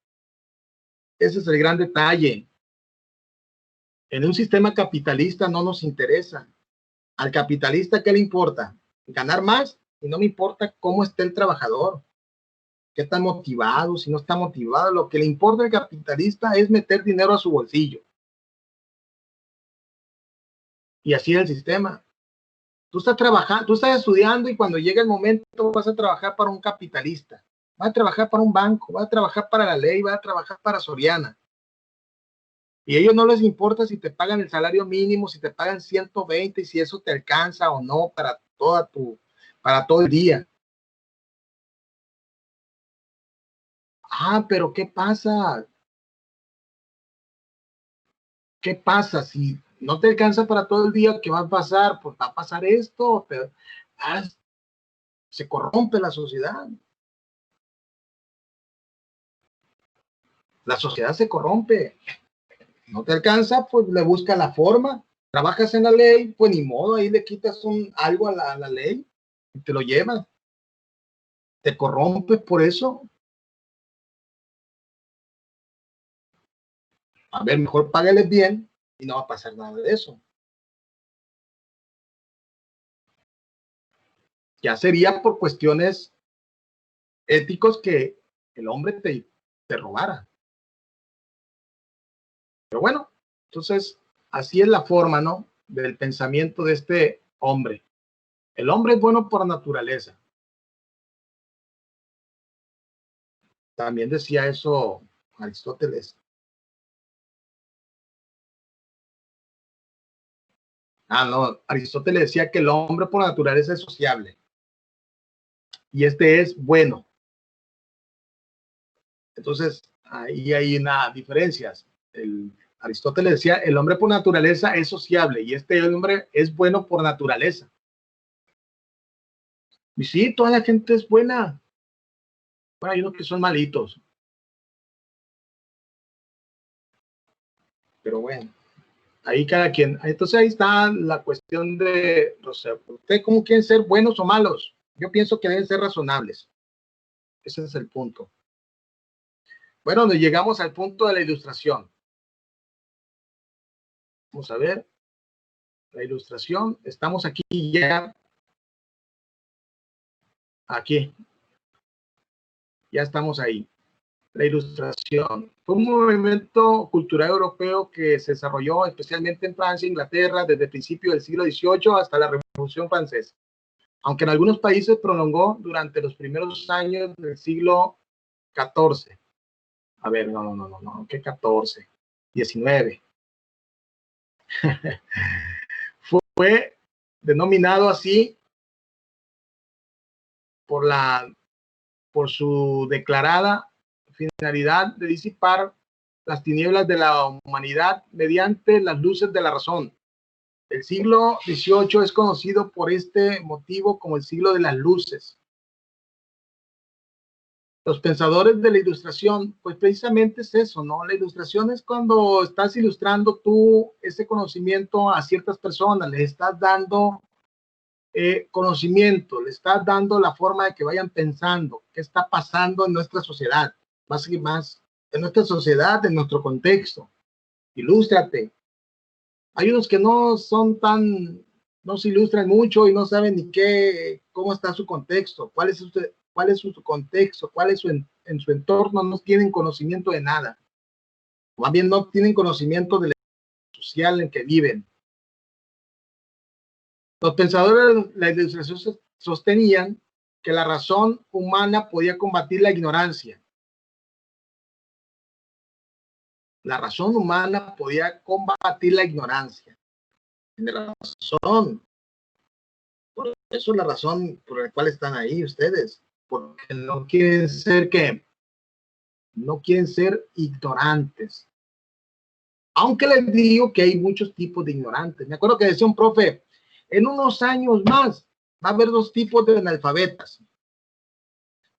Ese es el gran detalle. En un sistema capitalista no nos interesa. Al capitalista, ¿qué le importa? Ganar más, y no me importa cómo esté el trabajador, qué está motivado, si no está motivado. Lo que le importa al capitalista es meter dinero a su bolsillo. Y así es el sistema. Tú estás trabajando, tú estás estudiando y cuando llega el momento vas a trabajar para un capitalista, vas a trabajar para un banco, vas a trabajar para la ley, vas a trabajar para Soriana. Y a ellos no les importa si te pagan el salario mínimo, si te pagan 120 y si eso te alcanza o no para para todo el día. Ah, pero ¿qué pasa? ¿Qué pasa si no te alcanza para todo el día? ¿Qué va a pasar? Pues va a pasar esto, pero se corrompe la sociedad. La sociedad se corrompe. No te alcanza, pues le busca la forma. Trabajas en la ley, pues ni modo, ahí le quitas algo a la ley y te lo llevas. Te corrompes por eso. A ver, mejor págales bien y no va a pasar nada de eso. Ya sería por cuestiones éticos que el hombre te robara. Pero bueno, entonces así es la forma, ¿no? Del pensamiento de este hombre. El hombre es bueno por naturaleza. También decía eso Aristóteles. Ah, no, Aristóteles decía que el hombre por naturaleza es sociable. Y este es bueno. Entonces, ahí hay una diferencia. Aristóteles decía, el hombre por naturaleza es sociable y este hombre es bueno por naturaleza. Y sí, toda la gente es buena. Bueno, hay unos que son malitos. Pero bueno, ahí cada quien. Entonces ahí está la cuestión de, o sea, ¿ustedes cómo quieren ser buenos o malos? Yo pienso que deben ser razonables. Ese es el punto. Bueno, nos llegamos al punto de la ilustración. Vamos a ver la ilustración. Estamos aquí ya. Aquí. Ya estamos ahí. La ilustración fue un movimiento cultural europeo que se desarrolló especialmente en Francia e Inglaterra desde el principio del siglo XVIII hasta la Revolución Francesa, aunque en algunos países prolongó durante los primeros años del siglo XIV. A ver, no, ¿qué 14? 19. Fue denominado así por su declarada finalidad de disipar las tinieblas de la humanidad mediante las luces de la razón. El siglo XVIII es conocido por este motivo como el siglo de las luces. Los pensadores de la ilustración, pues precisamente es eso, ¿no? La ilustración es cuando estás ilustrando tú ese conocimiento a ciertas personas, les estás dando conocimiento, le estás dando la forma de que vayan pensando qué está pasando en nuestra sociedad. más y más en nuestra sociedad, en nuestro contexto. Ilústrate. Hay unos que no son tan, no se ilustran mucho y no saben ni qué, cómo está su contexto, cuál es su contexto, cuál es en su entorno, no tienen conocimiento de nada. Más bien no tienen conocimiento de la social en que viven. Los pensadores de la ilustración sostenían que la razón humana podía combatir la ignorancia. La razón humana podía combatir la ignorancia. Tiene razón. Por eso es la razón por la cual están ahí ustedes. Porque no quieren ser que no quieren ser ignorantes. Aunque les digo que hay muchos tipos de ignorantes. Me acuerdo que decía un profe, en unos años más va a haber dos tipos de analfabetas.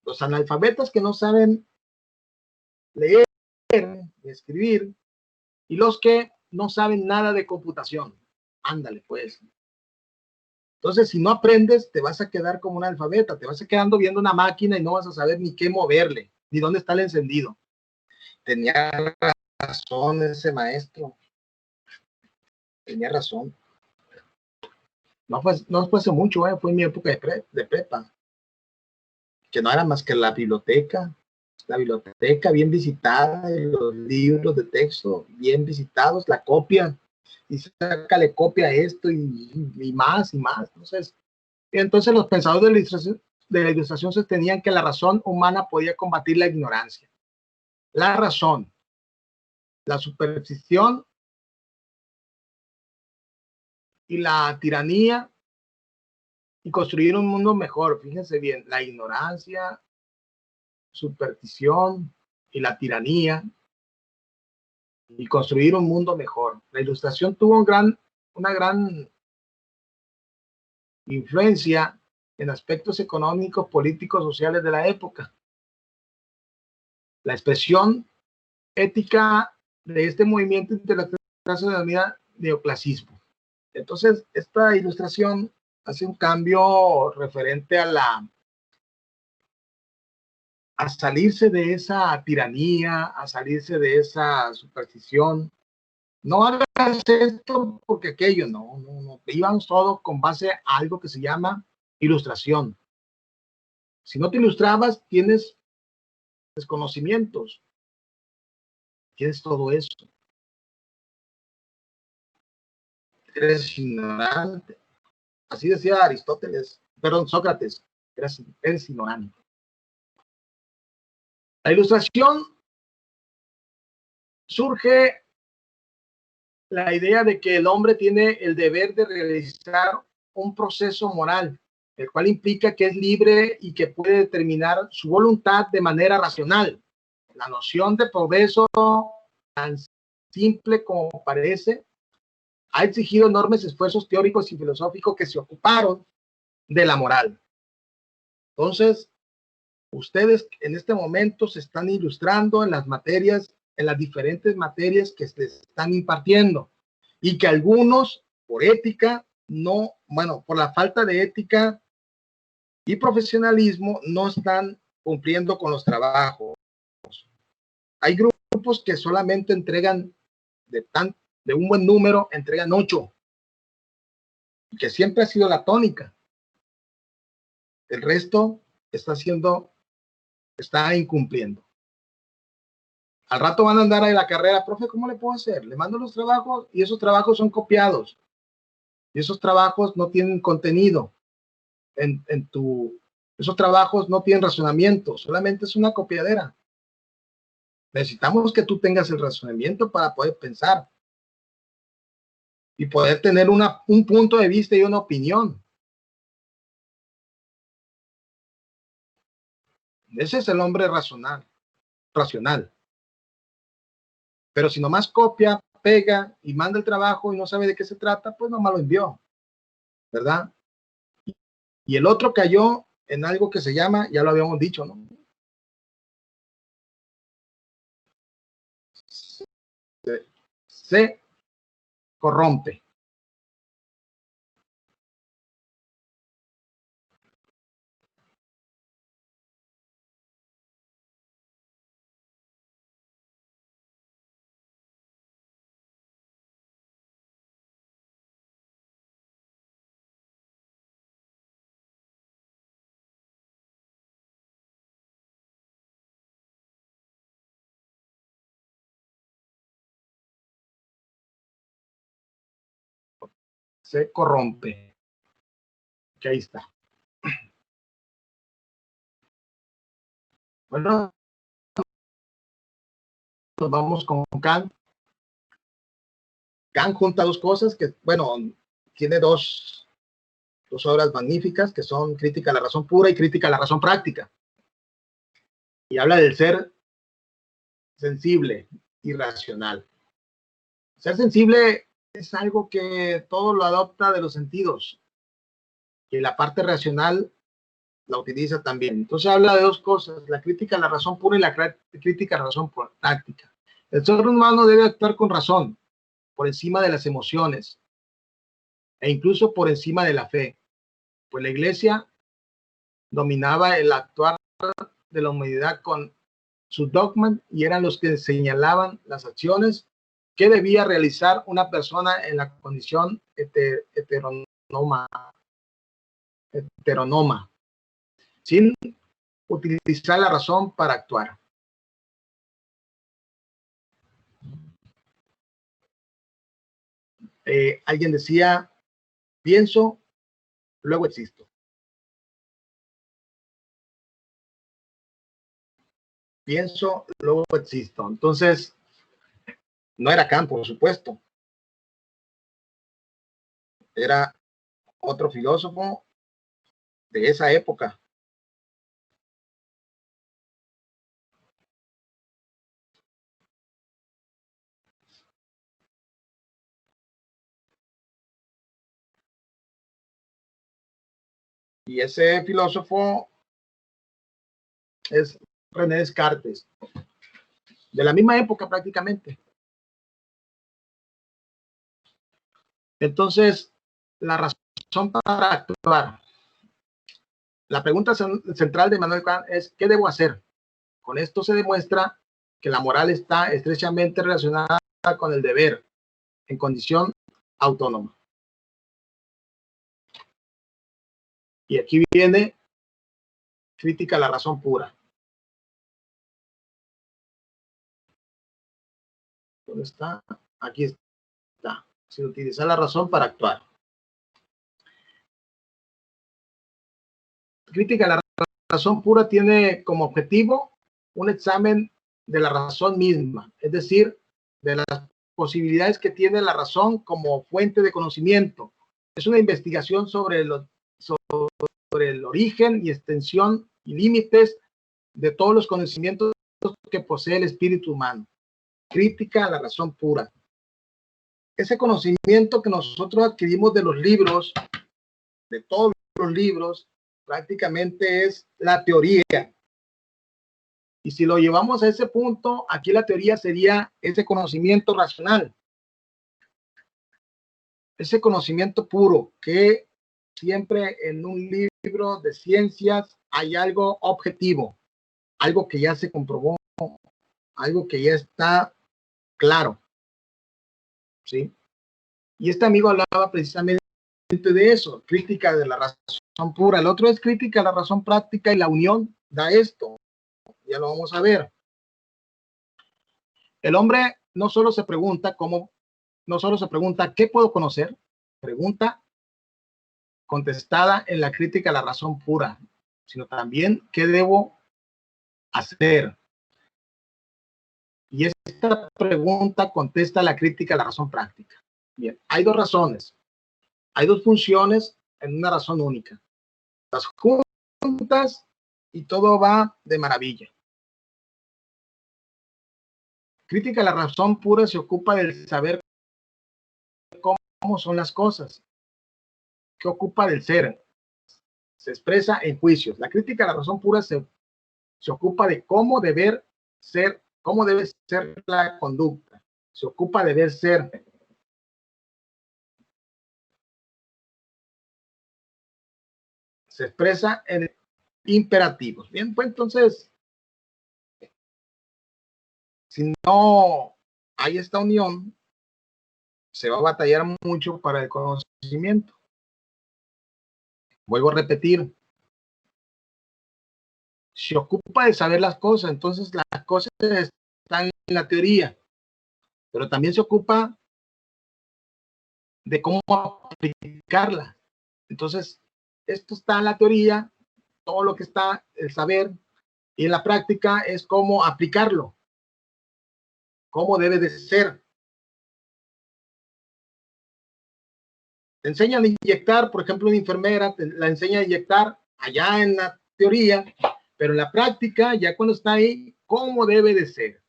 Los analfabetas que no saben leer ni escribir y los que no saben nada de computación. Ándale, pues. Entonces, si no aprendes, te vas a quedar como un analfabeta, te vas a quedando viendo una máquina y no vas a saber ni qué moverle, ni dónde está el encendido. Tenía razón ese maestro. Tenía razón. No fue hace mucho, fue en mi época de prepa, que no era más que la biblioteca bien visitada, los libros de texto bien visitados, la copia, y sácale copia a esto y más y más. Entonces los pensadores de la ilustración sostenían que la razón humana podía combatir la ignorancia. La razón, la superstición y la tiranía y construir un mundo mejor. Fíjense bien, la ignorancia, superstición y la tiranía y construir un mundo mejor. La ilustración tuvo una gran influencia en aspectos económicos, políticos, sociales de la época. La expresión ética de este movimiento intelectual se denomina neoclasismo. Entonces, esta ilustración hace un cambio referente a salirse de esa tiranía, a salirse de esa superstición. No hagas esto porque aquello, no. Íbamos todo con base a algo que se llama ilustración. Si no te ilustrabas, tienes desconocimientos, tienes todo eso. Eres ignorante. Así decía Aristóteles, perdón, Sócrates, eres ignorante. La ilustración surge la idea de que el hombre tiene el deber de realizar un proceso moral, el cual implica que es libre y que puede determinar su voluntad de manera racional. La noción de progreso, tan simple como parece, ha exigido enormes esfuerzos teóricos y filosóficos que se ocuparon de la moral. Entonces, ustedes en este momento se están ilustrando en las materias, en las diferentes materias que se están impartiendo y que algunos por ética por la falta de ética y profesionalismo no están cumpliendo con los trabajos. Hay grupos que solamente entregan de un buen número, entregan 8, que siempre ha sido la tónica. El resto está incumpliendo. Al rato van a andar ahí la carrera, profe, ¿cómo le puedo hacer? Le mando los trabajos y esos trabajos son copiados. Y esos trabajos no tienen contenido. Esos trabajos no tienen razonamiento, solamente es una copiadera. Necesitamos que tú tengas el razonamiento para poder pensar y poder tener un punto de vista y una opinión. Ese es el hombre racional. Pero si nomás copia, pega y manda el trabajo y no sabe de qué se trata, pues nomás lo envió, ¿verdad? Y el otro cayó en algo que se llama, ya lo habíamos dicho, ¿no? Se corrompe. se corrompe. Que ahí está. Bueno, nos vamos con Kant. Kant junta dos cosas que, bueno, tiene dos obras magníficas que son Crítica a la razón pura y Crítica a la razón práctica. Y habla del ser sensible y racional. Ser sensible es algo que todo lo adopta de los sentidos, y la parte racional la utiliza también. Entonces habla de dos cosas, la crítica a la razón pura y la crítica a la razón práctica. El ser humano debe actuar con razón, por encima de las emociones, e incluso por encima de la fe, pues la Iglesia dominaba el actuar de la humanidad con sus dogmas y eran los que señalaban las acciones que debía realizar una persona en la condición heteronoma, sin utilizar la razón para actuar. Alguien decía, pienso, luego existo. Pienso, luego existo. Entonces, no era Kant, por supuesto. Era otro filósofo de esa época. Y ese filósofo es René Descartes, de la misma época prácticamente. Entonces, la razón para actuar. La pregunta central de Immanuel Kant es, ¿qué debo hacer? Con esto se demuestra que la moral está estrechamente relacionada con el deber, en condición autónoma. Y aquí viene crítica a la razón pura. ¿Dónde está? Aquí está. Sin utilizar la razón para actuar. Crítica a la razón pura tiene como objetivo un examen de la razón misma, es decir, de las posibilidades que tiene la razón como fuente de conocimiento. Es una investigación sobre el origen y extensión y límites de todos los conocimientos que posee el espíritu humano. Crítica a la razón pura. Ese conocimiento que nosotros adquirimos de los libros, de todos los libros, prácticamente es la teoría. Y si lo llevamos a ese punto, aquí la teoría sería ese conocimiento racional, ese conocimiento puro, que siempre en un libro de ciencias hay algo objetivo, algo que ya se comprobó, algo que ya está claro, ¿sí? Y este amigo hablaba precisamente de eso, crítica de la razón pura. El otro es crítica a la razón práctica y la unión da esto. Ya lo vamos a ver. El hombre no solo se pregunta qué puedo conocer, pregunta contestada en la crítica a la razón pura, sino también qué debo hacer. Y esta pregunta contesta la crítica a la razón práctica. Bien, hay dos razones, hay dos funciones en una razón única. Las juntas y todo va de maravilla. Crítica a la razón pura se ocupa del saber cómo son las cosas, que ocupa del ser, se expresa en juicios. La crítica a la razón pura se ocupa de cómo debe ser la conducta, se ocupa de ser. Se expresa en imperativos. Bien, pues entonces, si no hay esta unión, se va a batallar mucho para el conocimiento. Vuelvo a repetir, se ocupa de saber las cosas, entonces las cosas están en la teoría, pero también se ocupa de cómo aplicarla. Entonces, esto está en la teoría, todo lo que está el saber, y en la práctica es cómo aplicarlo, cómo debe de ser. Te enseñan a inyectar, por ejemplo, una enfermera te la enseña a inyectar allá en la teoría, pero en la práctica, ya cuando está ahí, ¿cómo debe de ser?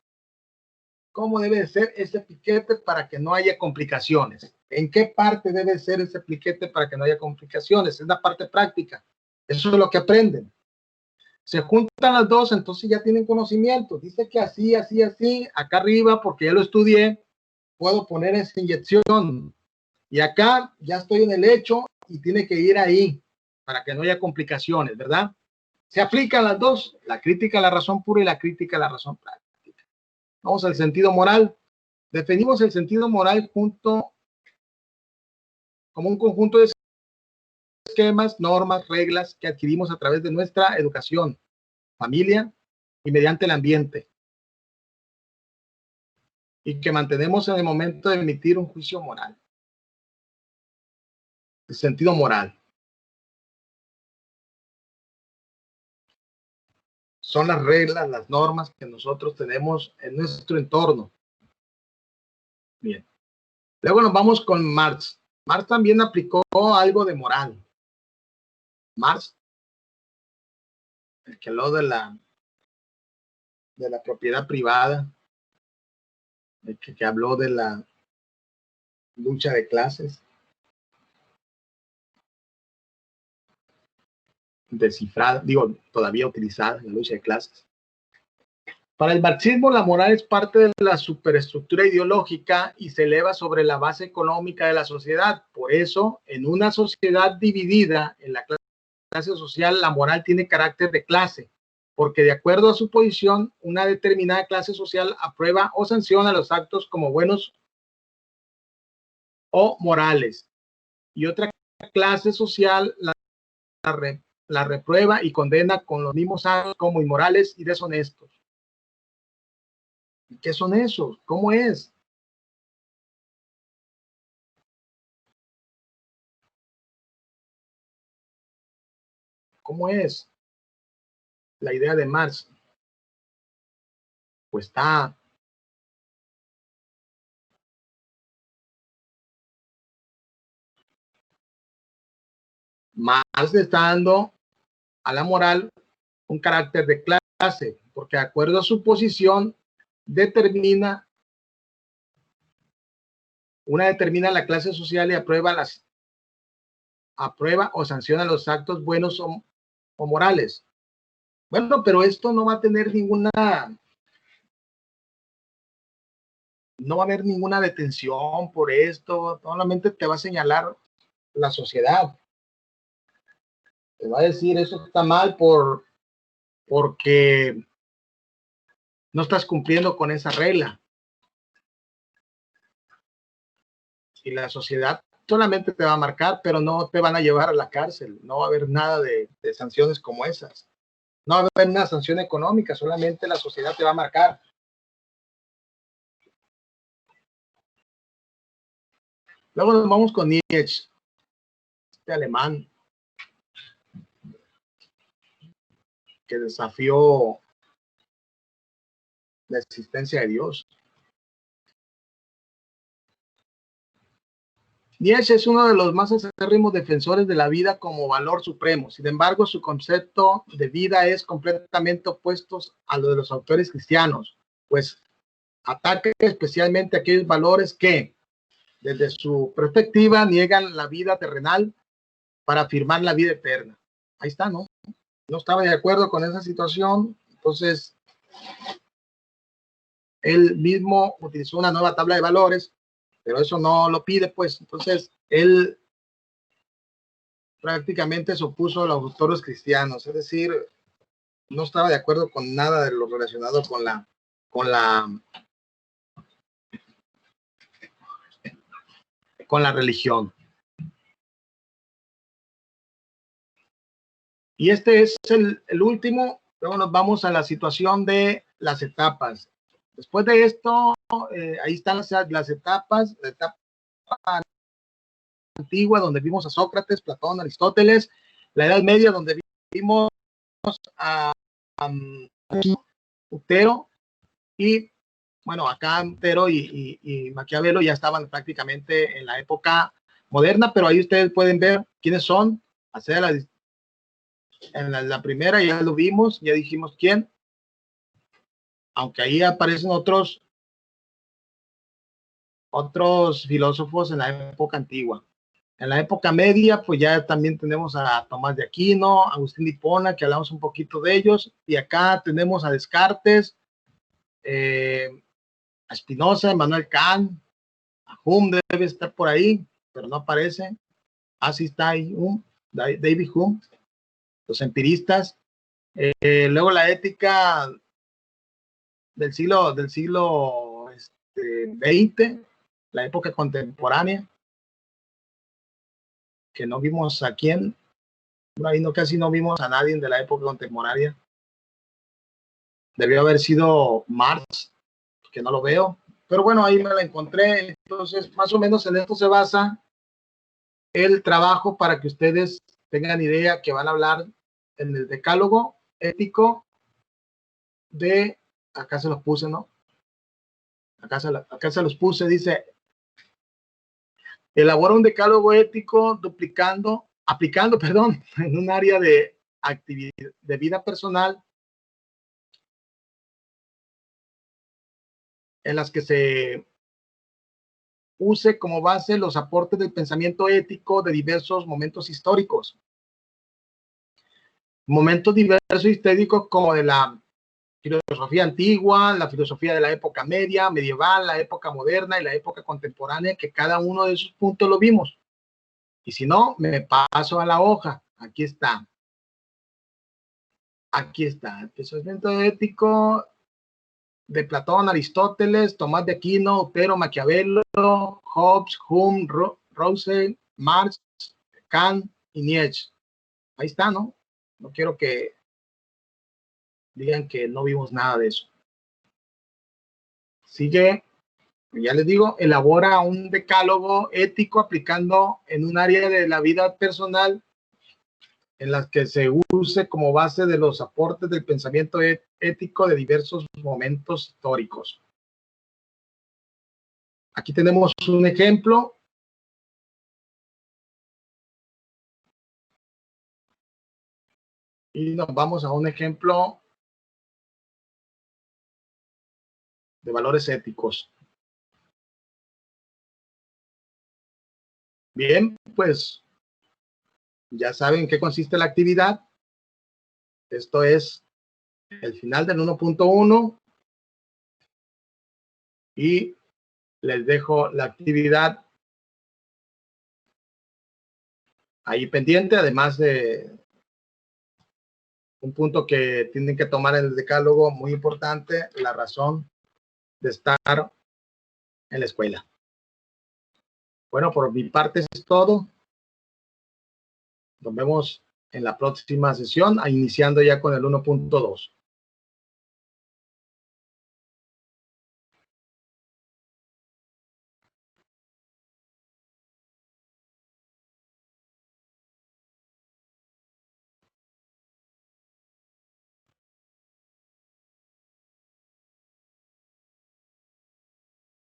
¿Cómo debe de ser ese piquete para que no haya complicaciones? ¿En qué parte debe ser ese piquete para que no haya complicaciones? Es la parte práctica. Eso es lo que aprenden. Se juntan las dos, entonces ya tienen conocimiento. Dice que así, así, así, acá arriba, porque ya lo estudié, puedo poner esa inyección. Y acá ya estoy en el hecho y tiene que ir ahí para que no haya complicaciones, ¿verdad? Se aplican las dos, la crítica a la razón pura y la crítica a la razón práctica. Vamos al sentido moral. Definimos el sentido moral junto como un conjunto de esquemas, normas, reglas que adquirimos a través de nuestra educación, familia y mediante el ambiente, y que mantenemos en el momento de emitir un juicio moral. El sentido moral son las reglas, las normas que nosotros tenemos en nuestro entorno. Bien. Luego nos vamos con Marx. Marx también aplicó algo de moral. Marx, el que habló de la propiedad privada, el que habló de la lucha de clases, descifrada, digo, todavía utilizada, la lucha de clases. Para el marxismo, la moral es parte de la superestructura ideológica y se eleva sobre la base económica de la sociedad. Por eso, en una sociedad dividida en la clase social, la moral tiene carácter de clase, porque de acuerdo a su posición, una determinada clase social aprueba o sanciona los actos como buenos o morales, y otra clase social la reprueba y condena con los mismos actos como inmorales y deshonestos. ¿Qué son esos? ¿Cómo es? ¿Cómo es la idea de Marx? Pues está Marx le está dando a la moral un carácter de clase, porque de acuerdo a su posición determina la clase social y aprueba o sanciona los actos buenos o morales. Bueno, pero esto no va a tener no va a haber ninguna detención por esto, solamente te va a señalar la sociedad. Te va a decir eso está mal porque no estás cumpliendo con esa regla. Y la sociedad solamente te va a marcar, pero no te van a llevar a la cárcel. No va a haber nada de sanciones como esas. No va a haber una sanción económica, solamente la sociedad te va a marcar. Luego nos vamos con Nietzsche, este alemán que desafió la existencia de Dios. Nietzsche es uno de los más acérrimos defensores de la vida como valor supremo. Sin embargo, su concepto de vida es completamente opuesto a lo de los autores cristianos, pues ataca especialmente aquellos valores que, desde su perspectiva, niegan la vida terrenal para afirmar la vida eterna. Ahí está, ¿no? No estaba de acuerdo con esa situación, entonces él mismo utilizó una nueva tabla de valores, pero eso no lo pide, pues. Entonces él prácticamente se opuso a los autores cristianos, es decir, no estaba de acuerdo con nada de lo relacionado con la religión. Y este es el último. Luego nos vamos a la situación de las etapas. Después de esto, ahí están las etapas. La etapa antigua, donde vimos a Sócrates, Platón, Aristóteles, la Edad Media, donde vimos a Lutero, y bueno, acá Lutero y Maquiavelo ya estaban prácticamente en la época moderna, pero ahí ustedes pueden ver quiénes son. En la primera ya lo vimos, ya dijimos quién, aunque ahí aparecen otros filósofos en la época antigua. En la época media, pues ya también tenemos a Tomás de Aquino, Agustín de Hipona, que hablamos un poquito de ellos, y acá tenemos a Descartes, a Spinoza, Immanuel Kant, a Hume debe estar por ahí, pero no aparece. Así está ahí, David Hume, los empiristas. Luego la ética del siglo XX, la época contemporánea, que no vimos a quién, ahí no, casi no vimos a nadie de la época contemporánea. Debió haber sido Marx, que no lo veo, pero bueno, ahí me la encontré. Entonces, más o menos en esto se basa el trabajo, para que ustedes tengan idea que van a hablar en el decálogo ético de, acá se los puse, ¿no? Acá se los puse, dice: elabora un decálogo ético aplicando, en un área de actividad, de vida personal, en las que se use como base los aportes del pensamiento ético de diversos momentos históricos. Momentos diversos históricos como de la filosofía antigua, la filosofía de la época media, medieval, la época moderna y la época contemporánea, que cada uno de esos puntos lo vimos. Y si no, me paso a la hoja. Aquí está. Aquí está. El pensamiento ético de Platón, Aristóteles, Tomás de Aquino, Lutero, Maquiavelo, Hobbes, Hume, Russell, Marx, Kant y Nietzsche. Ahí está, ¿no? No quiero que digan que no vimos nada de eso. Sigue, ya les digo, elabora un decálogo ético aplicando en un área de la vida personal en las que se use como base de los aportes del pensamiento ético de diversos momentos históricos. Aquí tenemos un ejemplo. Y nos vamos a un ejemplo de valores éticos. Bien, pues ya saben en qué consiste la actividad. Esto es el final del 1.1 y les dejo la actividad ahí pendiente, además de un punto que tienen que tomar en el decálogo muy importante: la razón de estar en la escuela. Bueno, por mi parte es todo. Nos vemos en la próxima sesión, iniciando ya con el 1.2.